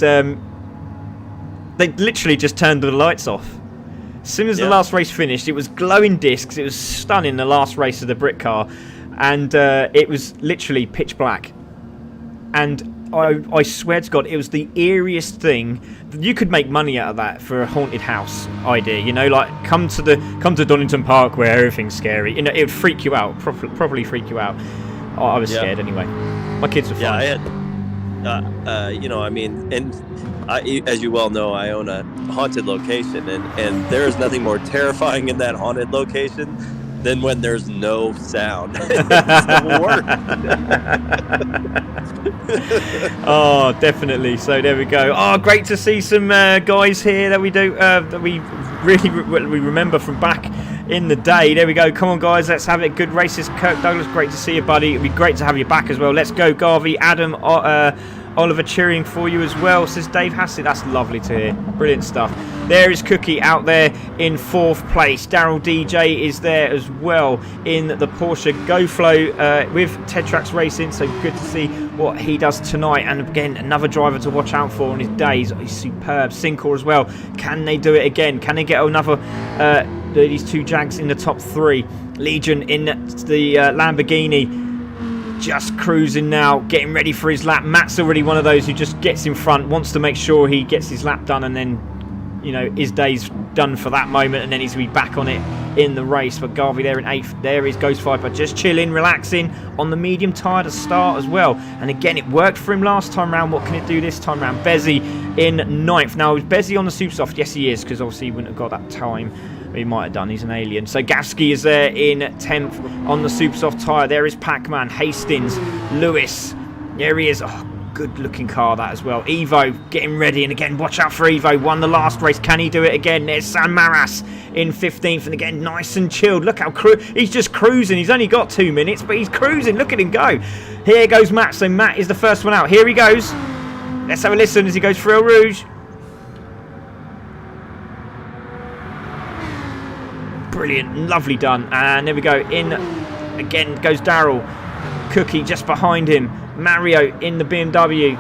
they literally just turned the lights off. As soon as the last race finished, it was glowing discs. It was stunning. The last race of the Brit car, and it was literally pitch black. And I swear to God, it was the eeriest thing. You could make money out of that for a haunted house idea. You know, like come to Donington Park where everything's scary. You know, it would freak you out. Probably freak you out. Oh, I was scared anyway. My kids were fine. Yeah, I had. You know, I mean, and as you well know, I own a haunted location, and there is nothing more terrifying in that haunted location than when there's no sound. It's the worst. Oh, definitely. So there we go. Oh, great to see some guys here that we remember from back in the day. There we go. Come on, guys. Let's have it. Good races. Kirk Douglas, great to see you, buddy. It'd be great to have you back as well. Let's go, Garvey. Adam, Oliver cheering for you as well, says Dave Hassett. That's lovely to hear. Brilliant stuff. There is Cookie out there in 4th place. Daryl DJ is there as well in the Porsche GoFlow with Tetrax Racing. So good to see what he does tonight. And again, another driver to watch out for on his days. He's superb. Sinkor as well. Can they do it again? Can they get another these two Jags in the top 3? Legion in the Lamborghini. Just cruising now, getting ready for his lap. Matt's already one of those who just gets in front, wants to make sure he gets his lap done, and then, you know, his day's done for that moment, and then he's going to be back on it in the race. But Garvey there in 8th. There is Ghost Viper just chilling, relaxing on the medium tyre to start as well. And again, it worked for him last time round. What can it do this time round? Bezzy in 9th. Now, is Bezzy on the super soft? Yes, he is, because obviously he wouldn't have got that time. He might have done. He's an alien. So Gavsky is there in 10th on the super soft tyre. There is Pac-Man, Hastings, Lewis. There he is. Oh, good looking car that as well. Evo getting ready, and again, watch out for Evo. Won the last race. Can he do it again? There's San Maras in 15th, and again, nice and chilled. Look how he's just cruising. He's only got 2 minutes, but he's cruising. Look at him go. Here goes Matt. So Matt is the first one out. Here he goes. Let's have a listen as he goes through Eau Rouge. Brilliant, lovely done. And there we go. In again goes Daryl. Cookie just behind him. Mario in the BMW.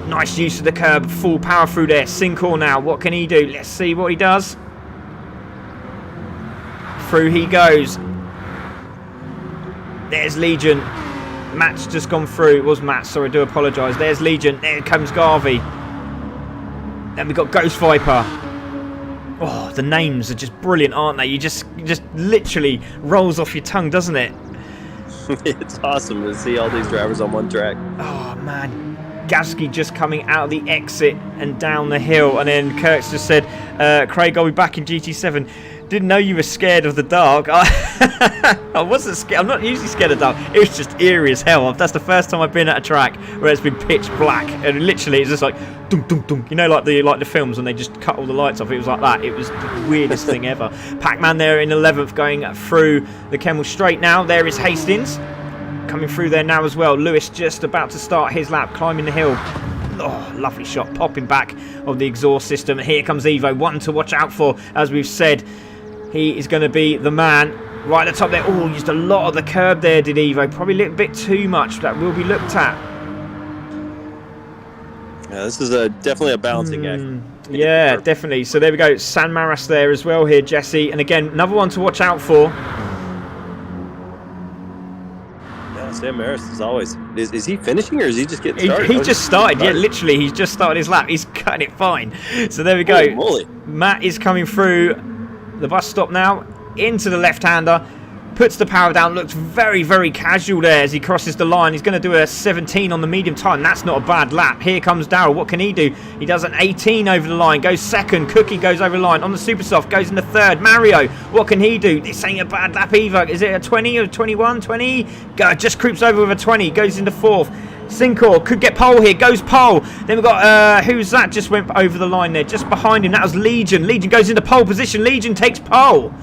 Nice use of the curb, full power through there. Sincor now, what can he do? Let's see what he does. Through he goes. There's Legion. Matt's just gone through. It was Matt, sorry, I do apologise. There's Legion. There comes Garvey. Then we've got Ghost Viper. Oh, the names are just brilliant, aren't they? You just literally rolls off your tongue, doesn't it? It's awesome to see all these drivers on one track. Oh, man. Gasky just coming out of the exit and down the hill. And then Kurtz just said, Craig, I'll be back in GT7. Didn't know you were scared of the dark. I wasn't scared. I'm not usually scared of dark. It was just eerie as hell. That's the first time I've been at a track where it's been pitch black. And literally it's just like, dum, dum, dum. You know, like the films when they just cut all the lights off. It was like that. It was the weirdest thing ever. Pac-Man there in 11th going through the Kemmel Straight now. There is Hastings. Coming through there now as well. Lewis just about to start his lap, climbing the hill. Oh, lovely shot, popping back of the exhaust system. Here comes Evo, one to watch out for, as we've said. He is going to be the man right at the top there. Oh, used a lot of the curb there, did Evo. Probably a little bit too much. That will be looked at. Yeah, this is definitely a balancing act. Yeah, definitely. So there we go. San Maras there as well here, Jesse. And again, another one to watch out for. Sam Maris is always. Is he finishing or is he just getting started? He just started. Yeah, literally, he's just started his lap. He's cutting it fine. So there we go. Holy moly. Matt is coming through the bus stop now into the left-hander. Puts the power down. Looks very, very casual there as he crosses the line. He's going to do a 17 on the medium time. That's not a bad lap. Here comes Daryl. What can he do? He does an 18 over the line. Goes second. Cookie goes over the line. On the super soft. Goes into third. Mario. What can he do? This ain't a bad lap either. Is it a 20 or 21? 20? Just creeps over with a 20. Goes into fourth. Sincor could get pole here. Goes pole. Then we've got, who's that? Just went over the line there. Just behind him. That was Legion. Legion goes into pole position. Legion takes pole.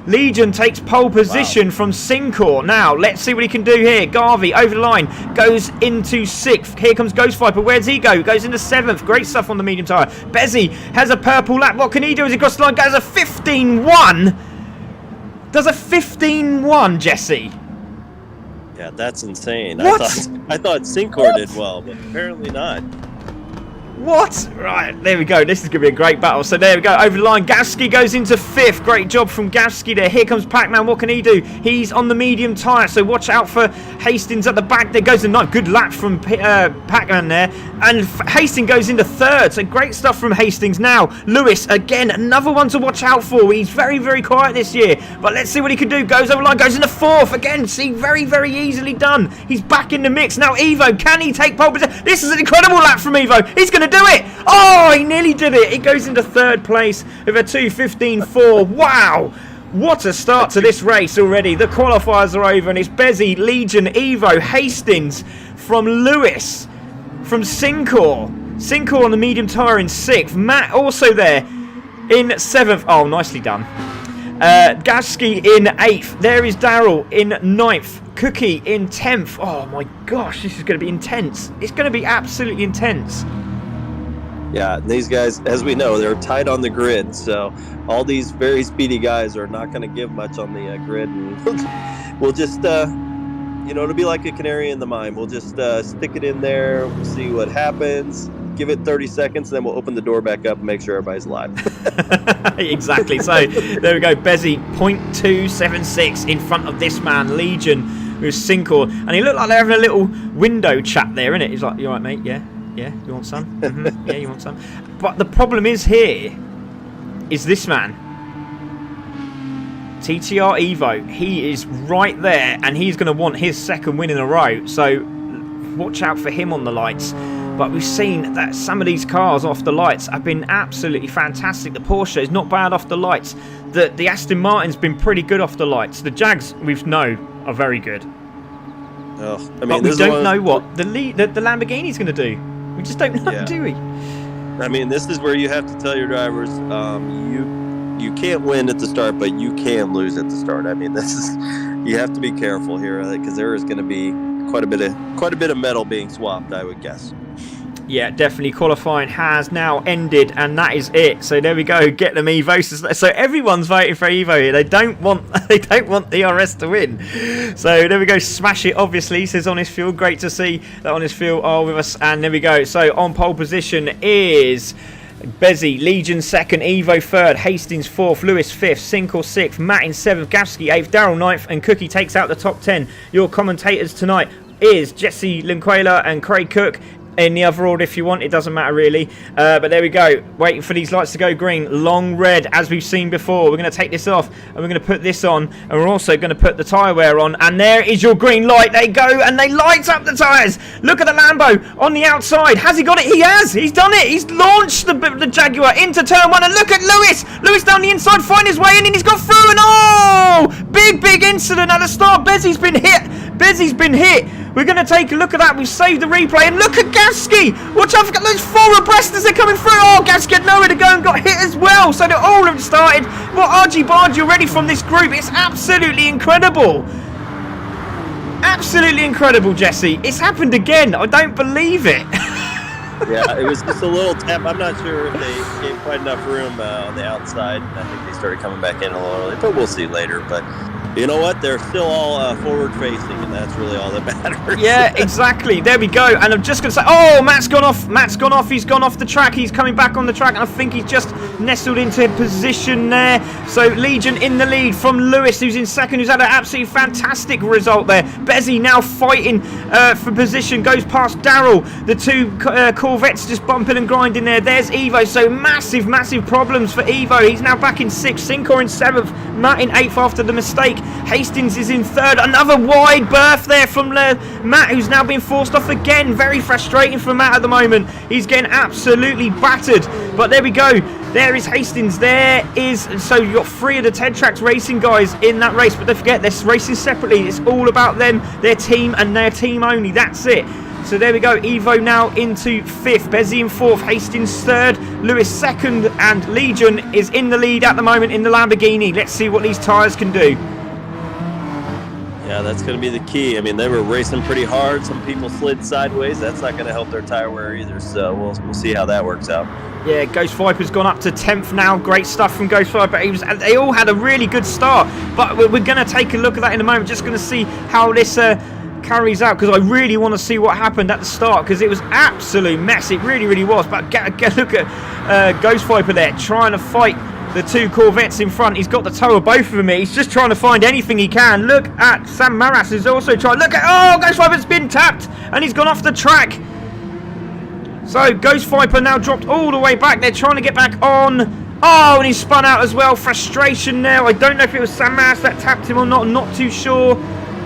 Legion takes pole position from Sincor. Now, let's see what he can do here. Garvey over the line. Goes into 6th. Here comes Ghost Viper. Where does he go? Goes into 7th. Great stuff on the medium tyre. Bezzy has a purple lap. What can he do as he crosses the line? Goes a 15-1. Does a 15-1, Jesse. Yeah, that's insane. What? I thought Sincor did well, but apparently not. What? Right, there we go. This is going to be a great battle. So there we go. Over the line. Gasky goes into 5th. Great job from Gasky there. Here comes Pac-Man. What can he do? He's on the medium tyre. So watch out for Hastings at the back. There goes the 9th. Good lap from Pac-Man there. And Hastings goes into 3rd. So great stuff from Hastings. Now, Lewis, again, another one to watch out for. He's very, very quiet this year. But let's see what he can do. Goes over the line. Goes into 4th. Again, see, very, very easily done. He's back in the mix. Now, Evo, can he take pole position? This is an incredible lap from Evo. He's going to do it. Oh, he nearly did it. He goes into 3rd place with a 2:15.4. Wow. What a start to this race already. The qualifiers are over and it's Bezzy, Legion, Evo, Hastings from Lewis, from Sincor. Sincor on the medium tyre in 6th. Matt also there in 7th. Oh, nicely done. Gasky in 8th. There is Daryl in 9th. Cookie in 10th. Oh my gosh, this is going to be intense. It's going to be absolutely intense. Yeah, and these guys, as we know, they're tight on the grid. So all these very speedy guys are not going to give much on the grid. And we'll just, it'll be like a canary in the mine. We'll just stick it in there. We'll see what happens. Give it 30 seconds, then we'll open the door back up and make sure everybody's live. Exactly. So there we go. Bezzy, 0.276 in front of this man, Legion, who's Sincor. And he looked like they're having a little window chat there, innit? He's like, you all right, mate? Yeah. Yeah, you want some? Yeah, you want some? But the problem is here, is this man. TTR Evo, he is right there, and he's going to want his 2nd win in a row. So watch out for him on the lights. But we've seen that some of these cars off the lights have been absolutely fantastic. The Porsche is not bad off the lights. The Aston Martin's been pretty good off the lights. The Jags, we know, are very good. Oh, I mean, but we don't know what the Lamborghini's going to do. We just don't know, do we? I mean, this is where you have to tell your drivers, you can't win at the start, but you can lose at the start. I mean, you have to be careful here because there is going to be quite a bit of metal being swapped, I would guess. Yeah, definitely. Qualifying has now ended, and that is it. So there we go. Get them Evo. So everyone's voting for Evo here. They don't want DRS to win. So there we go. Smash it. Obviously, says Honest Fuel. Great to see that Honest Fuel are with us. And there we go. So on pole position is Bezzy, Legion 2nd, Evo 3rd, Hastings 4th, Lewis 5th, Sinkor 6th, Matt in 7th, Gavsky 8th, Daryl 9th, and Cookie takes out the top 10. Your commentators tonight is Jesse Linquela and Craig Cook. In the other order if you want, it doesn't matter really. But there we go, waiting for these lights to go green. Long red, as we've seen before. We're going to take this off, and we're going to put this on, and we're also going to put the tyre wear on. And there is your green light. They go, and they light up the tyres. Look at the Lambo on the outside. Has he got it? He has. He's done it. He's launched the Jaguar into turn 1, and look at Lewis. Lewis down the inside, find his way in, and he's got through, and oh! Big incident at the start. Bezzy's been hit. We're going to take a look at that. We've saved the replay. And look at Gavsky. Watch out for those 4 abreast as they're coming through. Oh, Gavsky had nowhere to go and got hit as well. So they're all have started. What argy-bargy already from this group. It's absolutely incredible. Absolutely incredible, Jesse. It's happened again. I don't believe it. Yeah, it was just a little tap. I'm not sure if they gave quite enough room on the outside. I think they started coming back in a little early, but we'll see later. But you know what? They're still all forward-facing, and that's really all that matters. Yeah, exactly. There we go. And I'm just going to say, oh, Matt's gone off. He's gone off the track. He's coming back on the track, and I think he's just nestled into position there. So Legion in the lead from Lewis, who's in second, who's had an absolutely fantastic result there. Bezzy now fighting for position, goes past Daryl. The 2 Corvettes just bumping and grinding there. There's Evo. So massive problems for Evo. He's now back in 6th. Sinkor in 7th. Matt in 8th after the mistake. Hastings is in 3rd. Another wide berth there from Matt, who's now being forced off again. Very frustrating for Matt at the moment. He's getting absolutely battered. But there we go. There is Hastings. So you've got 3 of the 10 Tracks Racing guys in that race. But don't forget, they're racing separately. It's all about them, their team, and their team only. That's it. So there we go. Evo now into 5th. Bezzy in 4th. Hastings 3rd. Lewis 2nd. And Legion is in the lead at the moment in the Lamborghini. Let's see what these tyres can do. Yeah, that's going to be the key. I mean, they were racing pretty hard. Some people slid sideways. That's not going to help their tire wear either. So we'll see how that works out. Yeah, Ghost Viper's gone up to 10th now. Great stuff from Ghost Viper. They all had a really good start. But we're going to take a look at that in a moment. Just going to see how this carries out, because I really want to see what happened at the start, because it was absolute mess. It really was. But look at Ghost Viper there trying to fight the 2 Corvettes in front. He's got the toe of both of them. He's just trying to find anything he can. Look at Sam Maras, who's also trying. Look at, oh, Ghost Viper's been tapped and he's gone off the track. So Ghost Viper now dropped all the way back. They're trying to get back on. Oh, and he spun out as well. Frustration now. I don't know if it was Sam Maras that tapped him or not. I'm not too sure.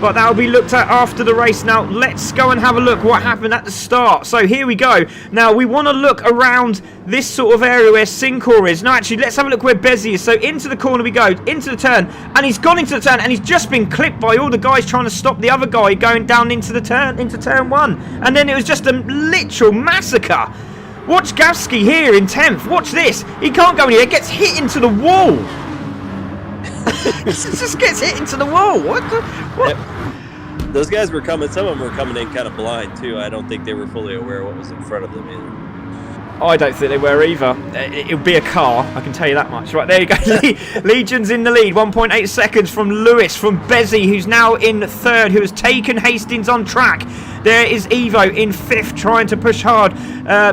But that'll be looked at after the race. Now, let's go and have a look what happened at the start. So here we go. Now, we want to look around this sort of area where Sinkor is. No, actually, let's have a look where Bezzy is. So into the corner we go, into the turn. And he's gone into the turn, and he's just been clipped by all the guys trying to stop the other guy going down into the turn, into turn 1. And then it was just a literal massacre. Watch Gavsky here in 10th. Watch this. He can't go anywhere. Gets hit into the wall. Just gets hit into the wall. What? Yep. Those guys were coming. Some of them were coming in kind of blind too. I don't think they were fully aware of what was in front of them either. I don't think they were either. It would be a car, I can tell you that much. Right, there you go. Legion's in the lead. 1.8 seconds from Lewis, from Bezzy, who's now in 3rd, who has taken Hastings on track. There is Evo in 5th, trying to push hard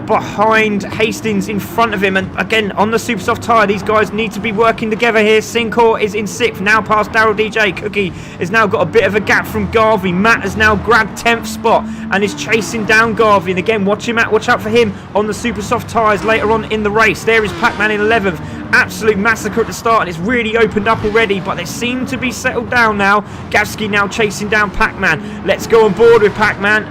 behind Hastings in front of him. And again, on the super soft tyre, these guys need to be working together here. Sinkor is in 6th, now past Daryl DJ. Cookie has now got a bit of a gap from Garvey. Matt has now grabbed 10th spot and is chasing down Garvey. And again, watch out for him on the super soft tyres later on in the race. There is Pac-Man in 11th. Absolute massacre at the start, and it's really opened up already, but they seem to be settled down now. Gavsky now chasing down Pac-Man. Let's go on board with Pac-Man.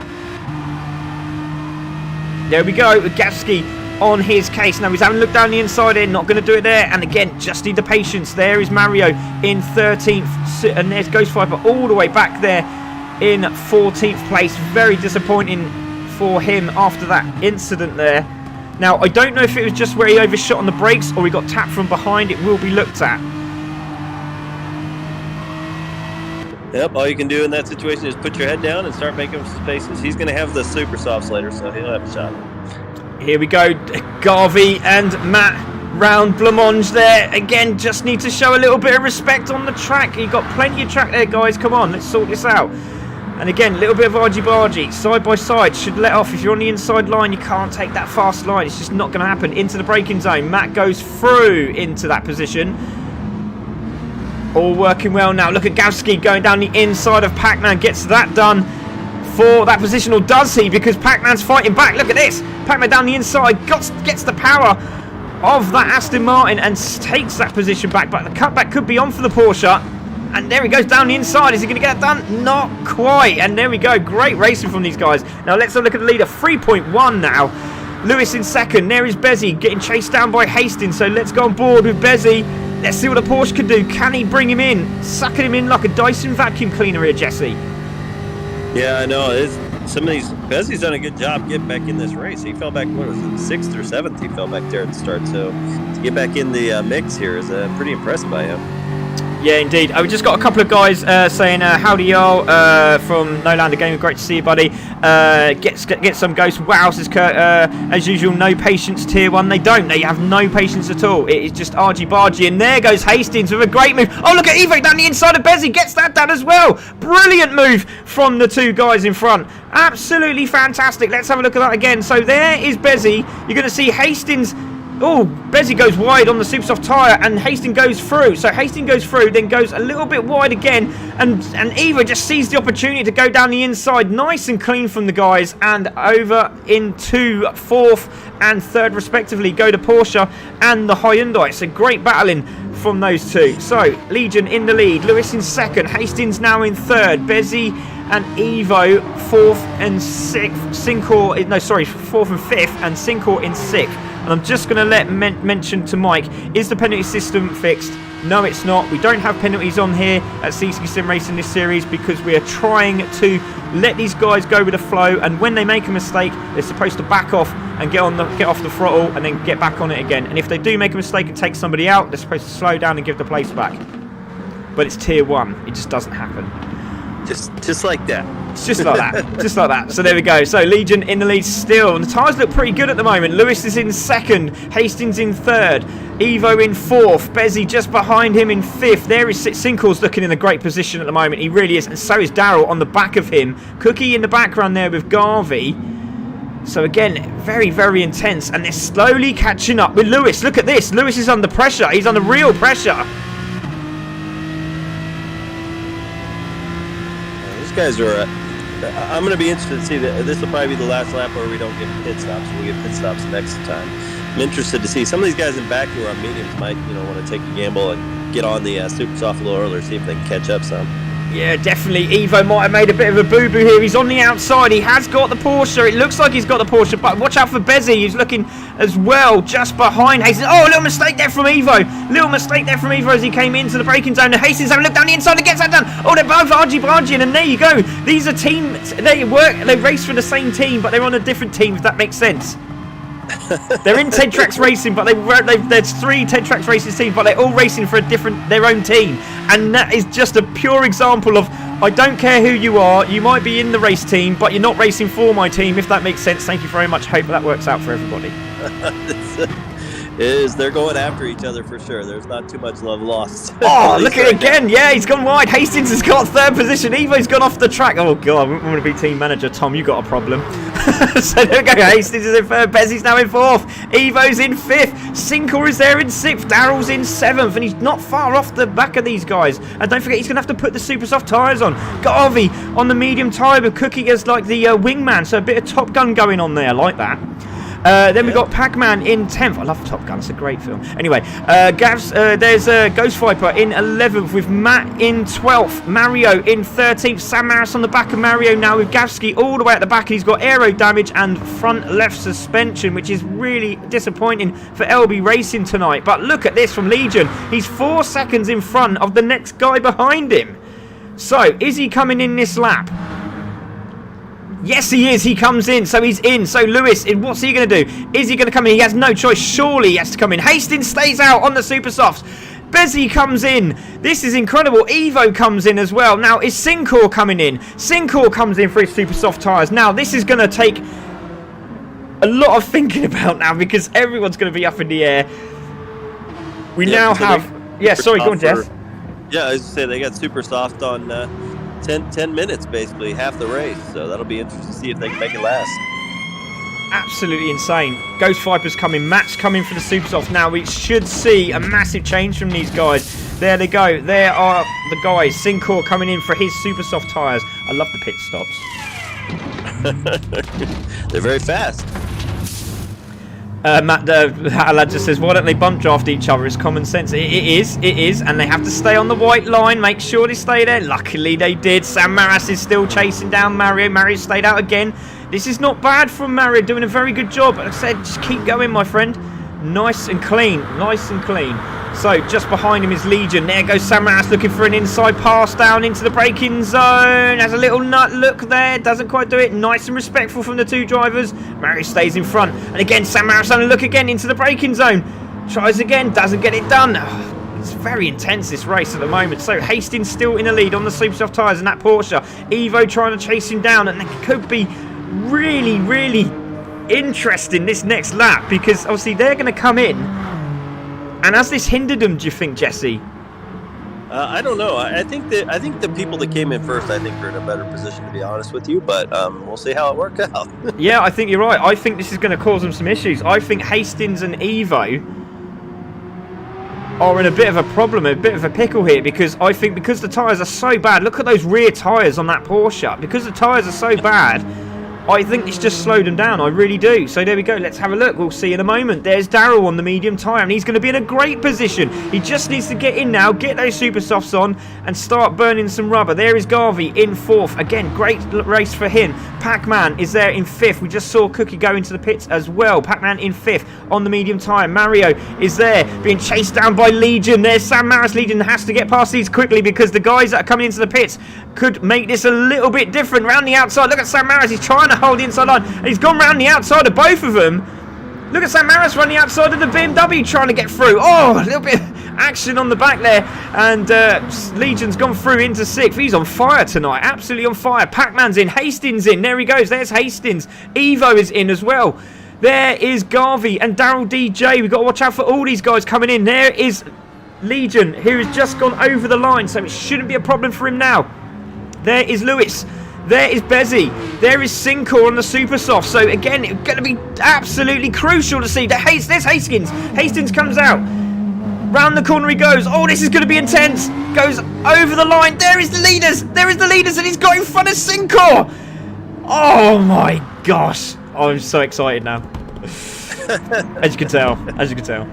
There we go, with Gavsky on his case. Now he's having a look down the inside here, not going to do it there, and again, just need the patience. There is Mario in 13th, and there's Ghost Viper all the way back there in 14th place. Very disappointing for him after that incident there. Now, I don't know if it was just where he overshot on the brakes or he got tapped from behind. It will be looked at. Yep, all you can do in that situation is put your head down and start making some spaces. He's going to have the super softs later, so he'll have a shot. Here we go. Garvey and Matt round Blancmange there. Again, just need to show a little bit of respect on the track. You've got plenty of track there, guys. Come on, let's sort this out. And again, a little bit of argy-bargy. Side by side, should let off. If you're on the inside line, you can't take that fast line. It's just not going to happen. Into the braking zone. Matt goes through into that position. All working well now. Look at Gavsky going down the inside of Pac-Man. Gets that done for that position, or does he? Because Pac-Man's fighting back. Look at this. Pac-Man down the inside. Gets the power of that Aston Martin and takes that position back. But the cutback could be on for the Porsche. And there he goes down the inside. Is he going to get it done? Not quite. And there we go. Great racing from these guys. Now let's have a look at the leader. 3.1 now. Lewis in second. There is Bezzy getting chased down by Hastings. So let's go on board with Bezzy. Let's see what the Porsche can do. Can he bring him in? Sucking him in like a Dyson vacuum cleaner here, Jesse. Yeah, I know. Bezzy's done a good job getting back in this race. He fell back, what was it, 6th or 7th? He fell back there at the start. So to get back in the mix here is pretty impressed by him. Yeah, indeed. We just got a couple of guys saying howdy y'all from No Lander Gaming. Great to see you, buddy. Get some ghosts. Wow, says Kurt. As usual, no patience tier 1. They don't. They have no patience at all. It is just argy-bargy. And there goes Hastings with a great move. Oh, look at Evo down the inside of Bezzy. Gets that done as well. Brilliant move from the two guys in front. Absolutely fantastic. Let's have a look at that again. So there is Bezzy. You're going to see Hastings. Oh, Bezzy goes wide on the super soft tyre and Hastings goes through. So Hastings goes through, then goes a little bit wide again. And Eva just sees the opportunity to go down the inside. Nice and clean from the guys. And over into 4th and 3rd respectively go to Porsche and the Hyundai. It's a great battling from those two. So Legion in the lead. Lewis in 2nd. Hastings now in 3rd. Bezzy and Evo 4th and 6th. 4th and 5th. And Sincor in 6th. And I'm just going to mention to Mike, is the penalty system fixed? No, it's not. We don't have penalties on here at CC Sim Racing this series because we are trying to let these guys go with the flow. And when they make a mistake, they're supposed to back off and get off the throttle and then get back on it again. And if they do make a mistake and take somebody out, they're supposed to slow down and give the place back. But it's tier 1. It just doesn't happen. Just like that. It's just like that. Just like that. So there we go. So Legion in the lead still. And the tyres look pretty good at the moment. Lewis is in 2nd. Hastings in 3rd. Evo in 4th. Bezzy just behind him in 5th. There is Sincor's looking in a great position at the moment. He really is. And so is Darrell on the back of him. Cookie in the background there with Garvey. So again, very, very intense. And they're slowly catching up with Lewis. Look at this. Lewis is under pressure. He's under real pressure. Guys are I'm going to be interested to see that this will probably be the last lap where we don't get pit stops. We'll get pit stops next time. I'm interested to see some of these guys in back who are on mediums might want to take a gamble and get on the super soft a little earlier, see if they can catch up some. Yeah, definitely. Evo might have made a bit of a boo-boo here. He's on the outside. He has got the Porsche. It looks like he's got the Porsche, but watch out for Bezzy. He's looking as well just behind Hastings. Oh, a little mistake there from Evo. Little mistake there from Evo as he came into the braking zone. And Hastings having a look down the inside and gets that done. Oh, they're both argy-bargy, and there you go. These are teams. They race for the same team, but they're on a different team, if that makes sense. They're in Ted Tracks Racing, but there's 3 Ted Tracks Racing teams, but they're all racing for their own team. And that is just a pure example of, I don't care who you are, you might be in the race team, but you're not racing for my team, if that makes sense. Thank you very much. Hope that works out for everybody. They're going after each other for sure. There's not too much love lost. Oh, look at it again. Yeah, he's gone wide. Hastings has got 3rd position. Evo's gone off the track. Oh, God, I wouldn't want to be team manager. Tom, you got a problem. So there we go. Hastings is in 3rd. Bezzy's now in 4th. Evo's in 5th. Sincor is there in 6th. Darrell's in 7th. And he's not far off the back of these guys. And don't forget, he's going to have to put the super soft tyres on. Garvey on the medium tyre with Cookie as like the wingman. So a bit of Top Gun going on there. I like that. Then we've got Pac-Man in 10th. I love Top Gun. It's a great film. Anyway, there's Ghost Viper in 11th with Matt in 12th. Mario in 13th. Sam Maris on the back of Mario now with Gavsky all the way at the back. He's got aero damage and front left suspension, which is really disappointing for LB Racing tonight. But look at this from Legion. He's 4 seconds in front of the next guy behind him. So, is he coming in this lap? Yes, he is. He comes in. So he's in. So Lewis, what's he going to do? Is he going to come in? He has no choice. Surely he has to come in. Hastings stays out on the super softs. Bezzy comes in. This is incredible. Evo comes in as well. Now, is Sincor coming in? Sincor comes in for his super soft tyres. Now, this is going to take a lot of thinking about now because everyone's going to be up in the air. We now have... Yeah, sorry, go on, Jess. Yeah, I was going to say they got super soft on 10 minutes, basically, half the race. So that'll be interesting to see if they can make it last. Absolutely insane. Ghost Viper's coming. Matt's coming for the super soft now. We should see a massive change from these guys. There they go. There are the guys. Syncor coming in for his super soft tyres. I love the pit stops. They're very fast. Matt lad just says, why don't they bump draft each other? It's common sense. It is, and they have to stay on the white line. Make sure they stay there. Luckily they did. Sam Maras is still chasing down Mario. Mario stayed out again. This is not bad from Mario, doing a very good job. Like I said, just keep going, my friend. Nice and clean, nice and clean. So just behind him is Legion. There goes Sam Maras looking for an inside pass down into the braking zone. Has a little nut look there, doesn't quite do it. Nice and respectful from the two drivers. Mario stays in front, and again Sam Maras having a look again into the braking zone. Tries again, doesn't get it done. It's very intense, this race at the moment. So Hastings still in the lead on the super soft tyres and that Porsche. Evo trying to chase him down, and it could be really, really interesting this next lap because obviously they're going to come in. And has this hindered them, do you think, Jesse? I don't know. I think the people that came in first, I think, are in a better position, to be honest with you. But we'll see how it works out. Yeah, I think you're right. I think this is going to cause them some issues. I think Hastings and Evo are in a bit of a problem, a bit of a pickle here, because I think because the tyres are so bad. Look at those rear tyres on that Porsche. Because the tyres are so bad, I think it's just slowed them down. I really do. So there we go. Let's have a look. We'll see in a moment. There's Darryl on the medium tyre, and he's going to be in a great position. He just needs to get in now, get those super softs on, and start burning some rubber. There is Garvey in fourth. Again, great race for him. Pac-Man is there in fifth. We just saw Cookie go into the pits as well. Pac-Man in fifth on the medium tyre. Mario is there, being chased down by Legion. There's Sam Maras. Legion has to get past these quickly because the guys that are coming into the pits could make this a little bit different. Round the outside, look at Sam Maras. He's trying to hold the inside line, and he's gone round the outside of both of them. Look at Sam Maras running outside of the BMW trying to get through. Oh, a little bit of action on the back there, and Legion's gone through into sixth. He's on fire tonight, absolutely on fire. Pac-Man's in, Hastings in, there he goes, there's Hastings. Evo is in as well. There is Garvey and Darryl DJ. We've got to watch out for all these guys coming in. There is Legion, who has just gone over the line, so it shouldn't be a problem for him now. There is Lewis. There is Bezzy. There is Syncor on the super soft. So again, it's going to be absolutely crucial to see. There's Hastings. Hastings comes out. Round the corner he goes. Oh, this is going to be intense. Goes over the line. There is the leaders. There is the leaders, and he's got in front of Syncor. Oh my gosh. I'm so excited now. As you can tell. As you can tell.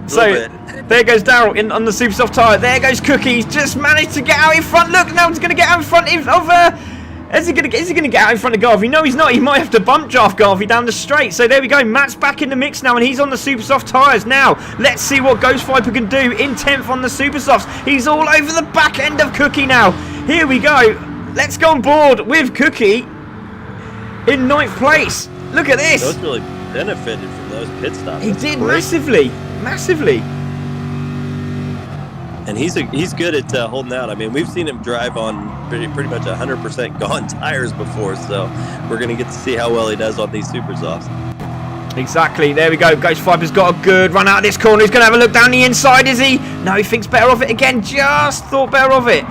So there goes Darryl in on the super soft tyre. There goes Cookie. He's just managed to get out in front. Look, now he's going to get out in front of Is he going to get out in front of Garvey? No, he's not. He might have to bump draft Garvey down the straight. So there we go. Matt's back in the mix now, and he's on the super soft tyres now. Let's see what Ghost Viper can do in 10th on the super softs. He's all over the back end of Cookie now. Here we go. Let's go on board with Cookie in 9th place. Look at this. Those really benefited from those pit stops. He did massively. Massively. And he's good at holding out. I mean, we've seen him drive on pretty much 100% gone tires before, so we're going to get to see how well he does on these super softs. Exactly. There we go. Ghost Viper's got a good run out of this corner. He's going to have a look down the inside, is he? No, he thinks better of it again. Just thought better of it.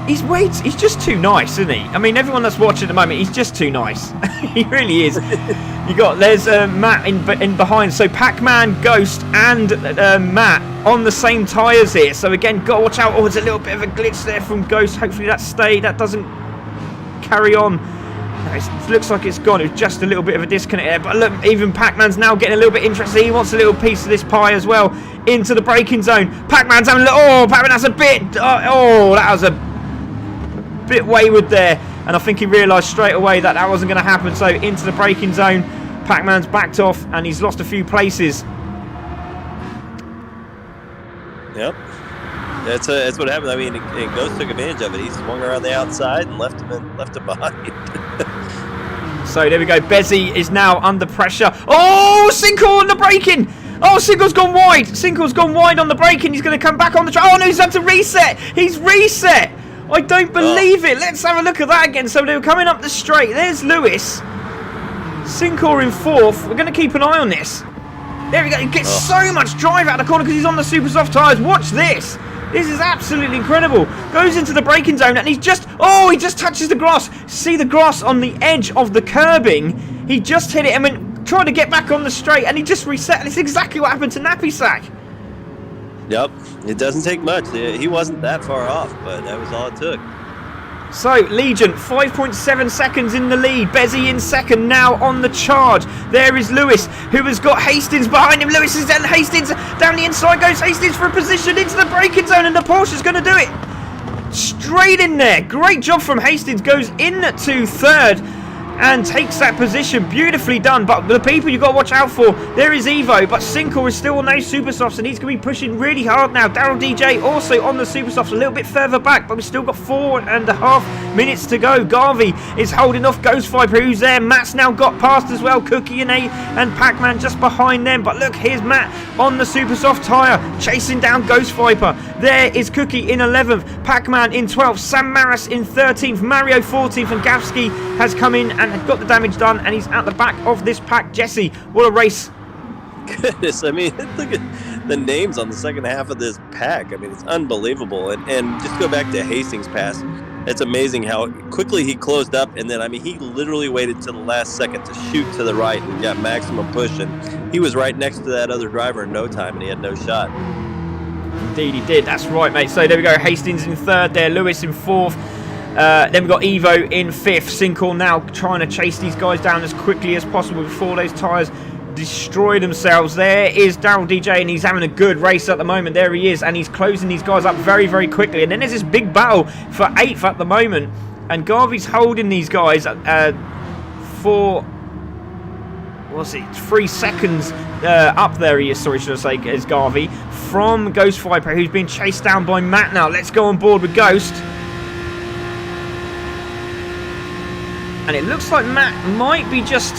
He's just too nice, isn't he? I mean, everyone that's watching at the moment, he's just too nice. He really is. There's Matt in behind. So Pac-Man, Ghost, and Matt on the same tyres here. So again, got to watch out. Oh, there's a little bit of a glitch there from Ghost. Hopefully that stayed. That doesn't carry on. No, it looks like it's gone. It was just a little bit of a disconnect there. But look, even Pac-Man's now getting a little bit interested. He wants a little piece of this pie as well into the braking zone. Pac-Man's having a little... Oh, Pac-Man has a bit... Oh, that was a bit wayward there, and I think he realised straight away that wasn't going to happen. So into the braking zone, Pac-Man's backed off, and he's lost a few places. Yep, that's what happened. I mean, Ghost took advantage of it. He swung around the outside and left him behind. So there we go. Bezzy is now under pressure. Oh, Syncor on the braking. Oh, Syncor's gone wide. Syncor's gone wide on the braking. He's going to come back on the track. Oh no, he's had to reset. He's reset. I don't believe it. Let's have a look at that again. So they were coming up the straight. There's Lewis. Sinclair in 4th. We're going to keep an eye on this. There we go. He gets so much drive out of the corner because he's on the super soft tyres. Watch this. This is absolutely incredible. Goes into the braking zone and he's just... Oh, he just touches the grass. See the grass on the edge of the curbing? He just hit it and went trying to get back on the straight and he just reset. It's exactly what happened to Nappy Sack. Yep. It doesn't take much. He wasn't that far off, but that was all it took. So, Legion, 5.7 seconds in the lead. Bezzy in 2nd now on the charge. There is Lewis, who has got Hastings behind him. Lewis is down Hastings. Down the inside goes Hastings for a position into the braking zone, and the Porsche's going to do it. Straight in there. Great job from Hastings. Goes into 3rd and takes that position. Beautifully done. But the people you've got to watch out for, there is Evo, but Sinclair is still on those super softs and he's going to be pushing really hard now. Daryl DJ also on the super softs, a little bit further back, but we've still got 4.5 minutes to go. Garvey is holding off Ghost Viper, who's there. Matt's now got past as well. Cookie and Pac-Man just behind them. But look, here's Matt on the super soft tyre, chasing down Ghost Viper. There is Cookie in 11th, Pac-Man in 12th, Sam Maris in 13th, Mario 14th, and Gavsky has come in and had got the damage done, and he's at the back of this pack. Jesse, what a race. Goodness, I mean, look at the names on the second half of this pack. I mean, it's unbelievable. And just go back to Hastings Pass. It's amazing how quickly he closed up, and then, I mean, he literally waited to the last second to shoot to the right and got maximum push, and he was right next to that other driver in no time, and he had no shot. Indeed he did, that's right, mate. So there we go, Hastings in 3rd there, Lewis in 4th. Then we've got Evo in 5th. Sinclair now trying to chase these guys down as quickly as possible before those tyres destroy themselves. There is Daryl DJ, and he's having a good race at the moment. There he is, and he's closing these guys up very, very quickly. And then there's this big battle for 8th at the moment, and Garvey's holding these guys for... what's it? 3 seconds up there he is, sorry, should I say, is Garvey, from Ghost Viper, who's been chased down by Matt now. Let's go on board with Ghost. And it looks like Matt might be just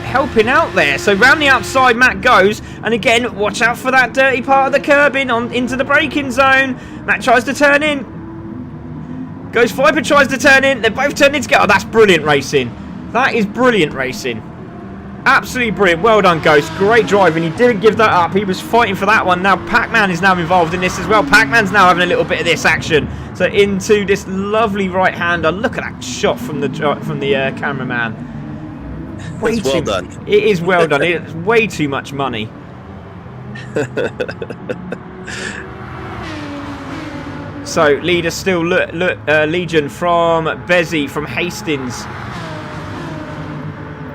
helping out there. So round the outside Matt goes, and again, watch out for that dirty part of the curbing on into the braking zone. Matt tries to turn in. Ghost Viper tries to turn in. They're both turning in together. Oh, that's brilliant racing. That is brilliant racing. Absolutely brilliant. Well done, Ghost. Great driving. He didn't give that up. He was fighting for that one. Now Pac-Man is now involved in this as well. Pac-Man's now having a little bit of this action. So into this lovely right-hander. Look at that shot from the cameraman. It's well done. It is well done. It's way too much money. So leader still Legion from Bezzy, from Hastings.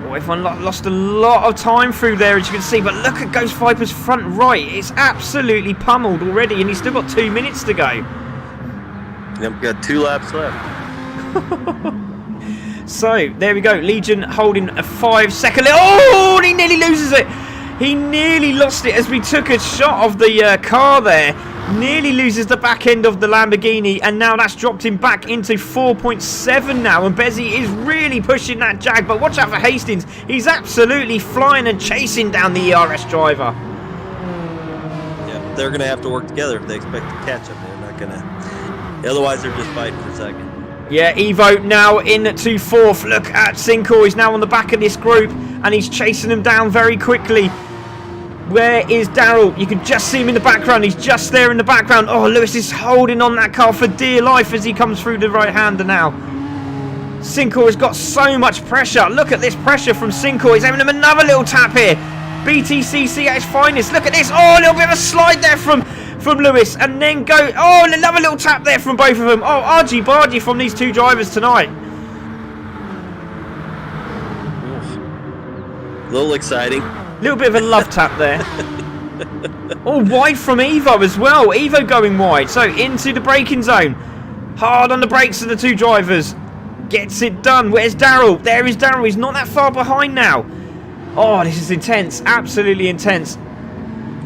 Oh, everyone lost a lot of time through there, as you can see. But look at Ghost Viper's front right. It's absolutely pummeled already, and he's still got 2 minutes to go. Yep, got 2 laps left. So there we go. Legion holding a 5-second lead. Oh, he nearly loses it. He nearly lost it as we took a shot of the car there. Nearly loses the back end of the Lamborghini, and now that's dropped him back into 4.7 now, and Bezzy is really pushing that Jag. But watch out for Hastings. He's absolutely flying and chasing down the ERS driver. Yeah, they're going to have to work together if they expect to catch him. They're not going to. Otherwise, they're just fighting for second. Yeah, Evo now into 4th. Look at Sinclair. He's now on the back of this group, and he's chasing them down very quickly. Where is Daryl? You can just see him in the background. He's just there in the background. Oh, Lewis is holding on that car for dear life as he comes through the right-hander now. Sinclair has got so much pressure. Look at this pressure from Sinclair. He's having him another little tap here. BTCC at its finest. Look at this. Oh, a little bit of a slide there from Lewis. And then go. Oh, another little tap there from both of them. Oh, argy-bargy from these two drivers tonight. A little exciting. Little bit of a love tap there. Oh, wide from Evo as well. Evo going wide. So into the braking zone. Hard on the brakes of the two drivers. Gets it done. Where's Daryl? There is Daryl. He's not that far behind now. Oh, this is intense. Absolutely intense.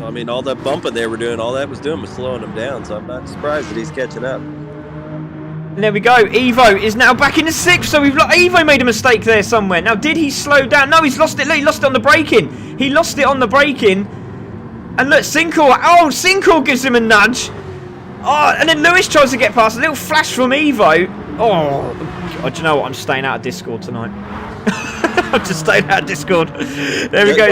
I mean, all that bumping they were doing, all that was doing was slowing him down. So I'm not surprised that he's catching up. And there we go. Evo is now back in the 6th. So Evo made a mistake there somewhere. Now, did he slow down? No, he's lost it. Look, he lost it on the braking. He lost it on the braking. And look, Sinclair. Oh, Sinclair gives him a nudge. Oh, and then Lewis tries to get past. A little flash from Evo. Oh, do you know what? I'm staying out of Discord tonight. I'm just staying out of Discord. There we go.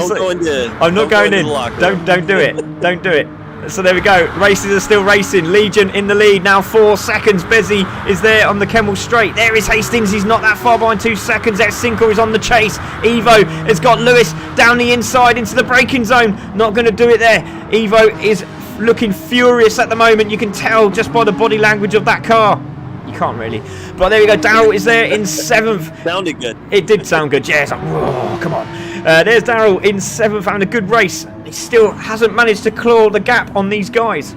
I'm not going in. Don't do it. Don't do it. So there we go. Races are still racing. Legion in the lead now. 4 seconds. Bezzy is there on the Kemmel Straight. There is Hastings. He's not that far behind. 2 seconds. There's Cinco is on the chase. Evo has got Lewis down the inside into the braking zone. Not going to do it there. Evo is looking furious at the moment. You can tell just by the body language of that car. You can't really. But there we go. Darryl is there in 7th. Sounded good. It did sound good. Yeah, it's like, whoa, come on. There's Darryl in 7th, having a good race. He still hasn't managed to claw the gap on these guys.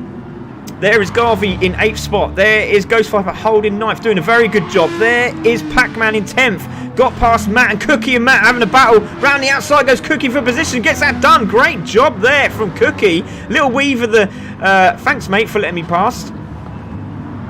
There is Garvey in 8th spot. There is Ghost Viper holding 9th, doing a very good job. There is Pac-Man in 10th. Got past Matt and Cookie, and Matt having a battle. Round the outside goes Cookie for position. Gets that done. Great job there from Cookie. Little weave of the... thanks, mate, for letting me pass.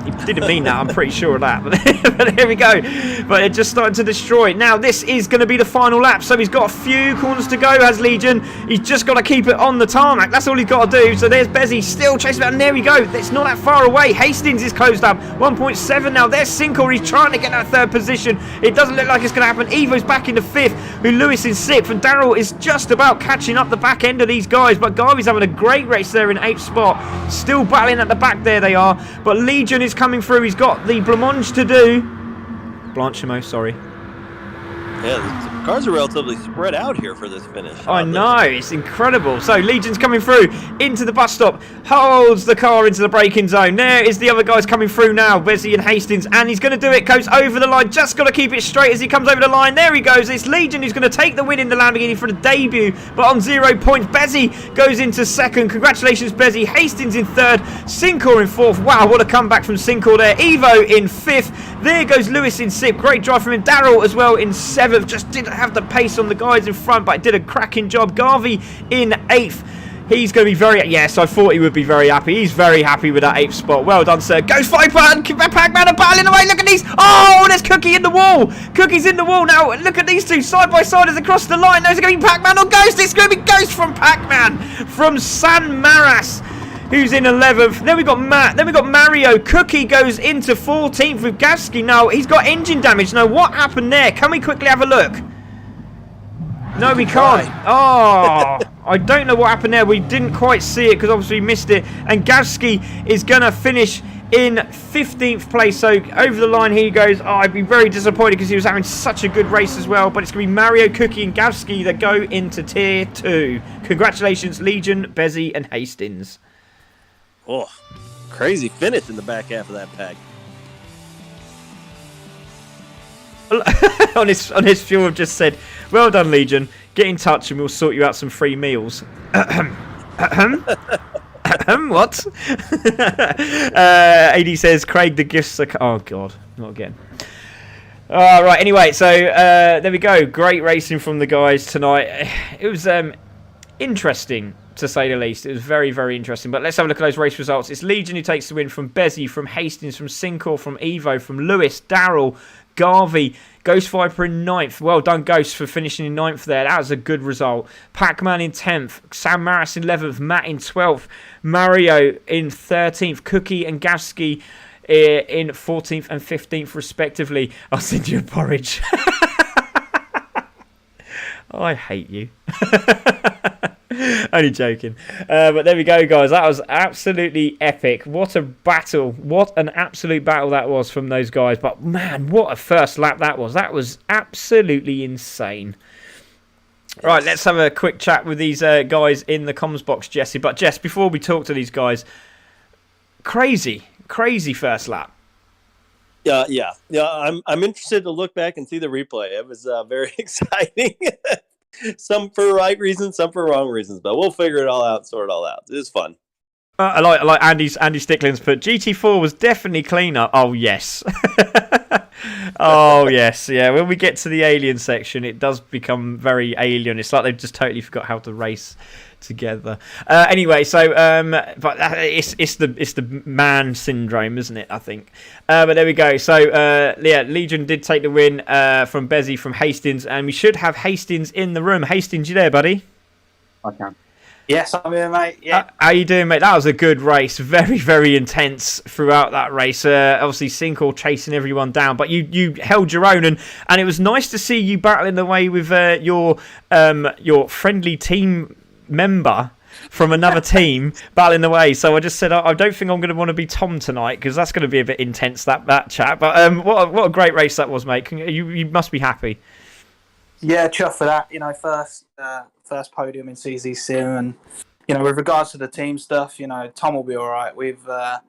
He didn't mean that, I'm pretty sure of that. But there we go. But it just started to destroy. Now, this is going to be the final lap. So he's got a few corners to go, has Legion. He's just got to keep it on the tarmac. That's all he's got to do. So there's Bezzy still chasing about. And there we go. It's not that far away. Hastings is closed up. 1.7 now. There's Sinclair. He's trying to get that 3rd position. It doesn't look like it's going to happen. Evo's back in the 5th. Who Lewis in 6th. And Darryl is just about catching up the back end of these guys. But Garvey's having a great race there in 8th spot. Still battling at the back there they are. But Legion is coming through. He's got the blancmange to do. Blanchimo, sorry. Yeah, the cars are relatively spread out here for this finish. I know, it's incredible. So Legion's coming through into the bus stop, holds the car into the braking zone. There is the other guys coming through now, Bezzy and Hastings, and he's going to do it. Goes over the line, just got to keep it straight as he comes over the line. There he goes. It's Legion who's going to take the win in the Lamborghini for the debut, but on 0 points. Bezzy goes into 2nd. Congratulations, Bezzy. Hastings in 3rd. Sincor in 4th. Wow, what a comeback from Sincor there. Evo in 5th. There goes Lewis in 6th. Great drive from him. Darryl as well in 7th. Just didn't have the pace on the guys in front, but did a cracking job. Garvey in 8th. He's going to be very... Yes, I thought he would be very happy. He's very happy with that 8th spot. Well done, sir. Ghost Viper and Pac-Man are battling away. Look at these. Oh, there's Cookie in the wall. Cookie's in the wall now. Look at these two side by side as across the line. There's going to be Pac-Man or Ghost. It's going to be Ghost from Pac-Man from San Maras, who's in 11th. Then we've got Matt. Then we've got Mario. Cookie goes into 14th with Gavsky. Now, he's got engine damage. Now, what happened there? Can we quickly have a look? No, we can't. Oh, I don't know what happened there. We didn't quite see it because obviously we missed it. And Gavsky is going to finish in 15th place. So over the line he goes. Oh, I'd be very disappointed because he was having such a good race as well. But it's going to be Mario, Cookie and Gavsky that go into Tier 2. Congratulations, Legion, Bezzy and Hastings. Oh, crazy finish in the back half of that pack. on his fuel have just said, well done, Legion, get in touch and we'll sort you out some free meals. What? AD says Craig the gifts are... Oh god, not again. Right, anyway, so there we go. Great racing from the guys tonight. It was interesting, to say the least. It was very, very interesting. But let's have a look at those race results. It's Legion who takes the win from Bezzy, from Hastings, from Sincor, from Evo, from Lewis, Darryl, Garvey, Ghost Viper in 9th. Well done, Ghost, for finishing in 9th there. That was a good result. Pac-Man in 10th. Sam Maris in 11th. Matt in 12th. Mario in 13th. Cookie and Gavsky in 14th and 15th, respectively. I'll send you a porridge. I hate you. Only joking. But there we go, guys. That was absolutely epic. What a battle. What an absolute battle that was from those guys. But man, what a first lap that was. That was absolutely insane. Right, let's have a quick chat with these guys in the comms box, Jesse. But Jess, before we talk to these guys, crazy first lap. Yeah. I'm interested to look back and see the replay. It was very exciting. Some for right reasons, some for wrong reasons, but we'll figure it all out, sort it all out. It was fun. I like Andy Sticklin's put GT4 was definitely cleaner. Oh yes. Oh yes, yeah. When we get to the alien section, it does become very alien. It's like they've just totally forgot how to race together. Anyway, so but it's the man syndrome, isn't it? I think. But there we go. So yeah, Legion did take the win from Bezzy, from Hastings, and we should have Hastings in the room. Hastings, you there, buddy? I can. Yes, I'm here, mate. Yeah. How you doing, mate? That was a good race. Very, very intense throughout that race. Obviously, Sinkhall chasing everyone down, but you held your own, and it was nice to see you battling away with your friendly team member from another team battling away. So I just said I don't think I'm going to want to be Tom tonight because that's going to be a bit intense that chat. But what a great race that was, mate. You must be happy. Yeah, chuffed for that. You know, first podium in CZ Sim, and you know, with regards to the team stuff, you know, Tom will be all right. We've got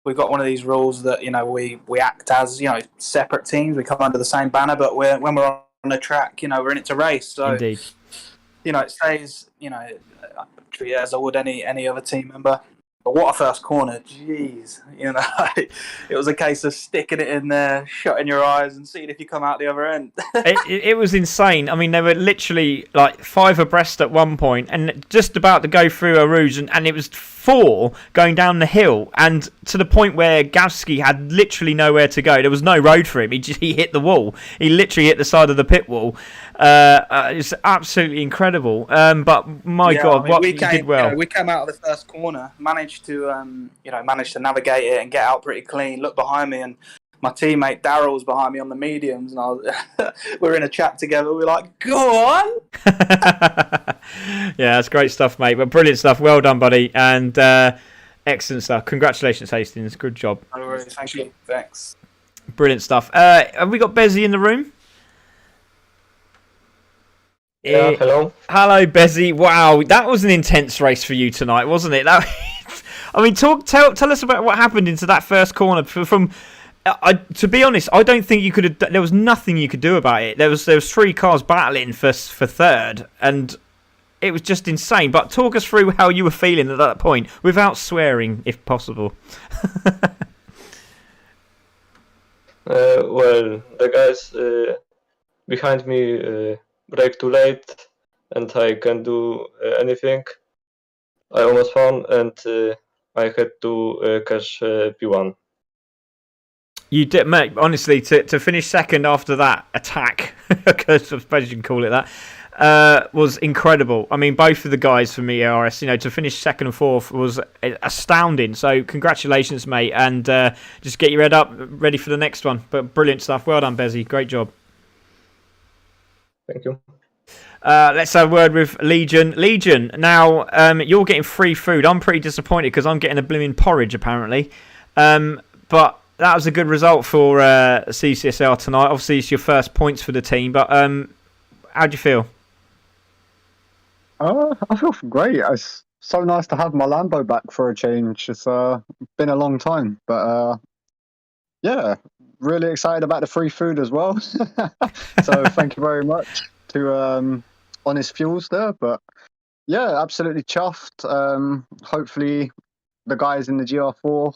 one of these rules that, you know, we act as, you know, separate teams. We come under the same banner, but when we're on the track, you know, we're in it to race. So, Indeed. You know, it stays, you know, treat it as I would any other team member. But what a first corner, jeez. You know, it was a case of sticking it in there, shutting your eyes and seeing if you come out the other end. it was insane. I mean, they were literally like 5 abreast at one point and just about to go through a rouge, and it was 4 going down the hill, and to the point where Gavsky had literally nowhere to go. There was no road for him. He hit the wall. He literally hit the side of the pit wall. It's absolutely incredible. But my God, I mean, you did well. You know, we came out of the first corner, managed to navigate it and get out pretty clean. Look behind me, and my teammate Daryl was behind me on the mediums, and we're in a chat together. We're like, "Go on!" Yeah, that's great stuff, mate. But brilliant stuff. Well done, buddy, and excellent stuff. Congratulations, Hastings. Good job. No worries. Thank you. Thanks. Brilliant stuff. Have we got Bezzy in the room? Yeah, hello. Hello, Bezzy. Wow, that was an intense race for you tonight, wasn't it? I mean, tell us about what happened into that first corner. To be honest, I don't think you could have. There was nothing you could do about it. There was 3 cars battling for third, and it was just insane. But talk us through how you were feeling at that point, without swearing, if possible. Well, the guys behind me brake too late, and I can't do anything. I almost won, and I had to catch P1. You did, mate. Honestly, to finish second after that attack, I suppose you can call it that, was incredible. I mean, both of the guys from ERS, you know, to finish second and fourth was astounding. So congratulations, mate, and just get your head up, ready for the next one. But brilliant stuff. Well done, Bezzy. Great job. Thank you. Let's have a word with Legion. Legion, now you're getting free food. I'm pretty disappointed because I'm getting a blooming porridge, apparently. But that was a good result for CCSL tonight. Obviously, it's your first points for the team. But how do you feel? I feel great. It's so nice to have my Lambo back for a change. It's been a long time. But yeah, really excited about the free food as well. So thank you very much to Honest Fuels there. But yeah, absolutely chuffed. Hopefully the guys in the GR4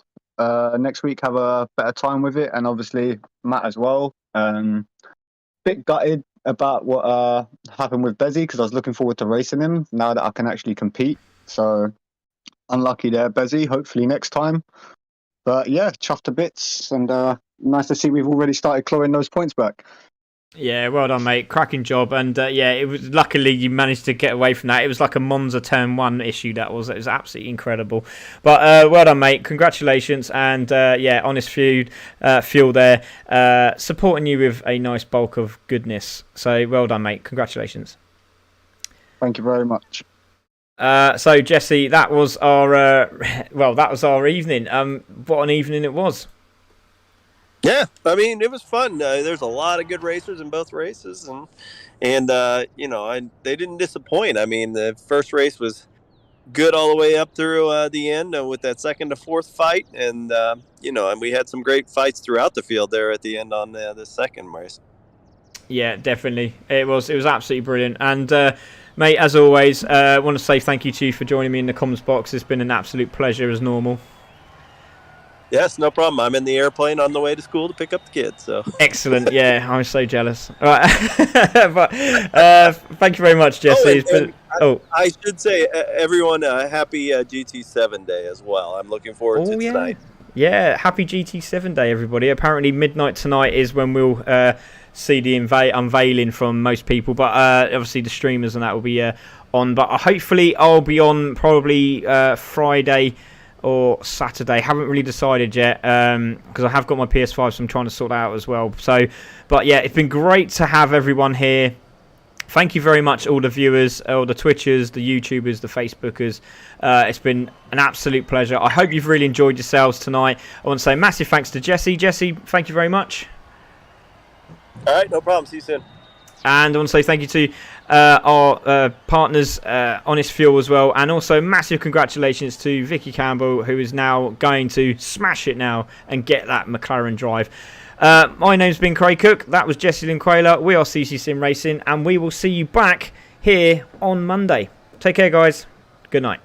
next week have a better time with it, and obviously Matt as well. Bit gutted about what happened with Bezzy because I was looking forward to racing him now that I can actually compete. So unlucky there, Bezzy. Hopefully next time. But yeah, chuffed to bits, and nice to see we've already started clawing those points back. Yeah, well done, mate. Cracking job. And yeah, it was luckily you managed to get away from that. It was like a Monza turn 1 issue. It was absolutely incredible. But well done, mate. Congratulations. And yeah, Honest Fuel there, supporting you with a nice bulk of goodness. So well done, mate. Congratulations. Thank you very much. So Jesse, that was our evening. What an evening it was. Yeah, I mean, it was fun. There's a lot of good racers in both races, and you know, they didn't disappoint. I mean, the first race was good all the way up through the end with that second to fourth fight, and you know, and we had some great fights throughout the field there at the end on the second race. Yeah, definitely. It was absolutely brilliant. And mate, as always, I want to say thank you to you for joining me in the comms box. It's been an absolute pleasure as normal. Yes, no problem. I'm in the airplane on the way to school to pick up the kids. So excellent. Yeah, I'm so jealous. All right. But thank you very much, Jesse. I should say, everyone, a happy GT7 day as well. I'm looking forward to tonight. Yeah, happy GT7 day, everybody. Apparently, midnight tonight is when we'll see the unveiling from most people, but obviously the streamers and that will be on. But hopefully, I'll be on probably Friday or Saturday. Haven't really decided yet because I have got my PS5, so I'm trying to sort that out as well. So, but yeah, it's been great to have everyone here. Thank you very much, all the viewers, all the Twitchers, the YouTubers, the Facebookers. It's been an absolute pleasure. I hope you've really enjoyed yourselves tonight. I want to say massive thanks to Jesse. Jesse, thank you very much. All right, no problem. See you soon. And I want to say thank you to our partners, Honest Fuel as well. And also massive congratulations to Vicky Campbell, who is now going to smash it now and get that McLaren drive. My name's been Craig Cook. That was Jesse Linqualer. We are CC Sim Racing, and we will see you back here on Monday. Take care, guys. Good night.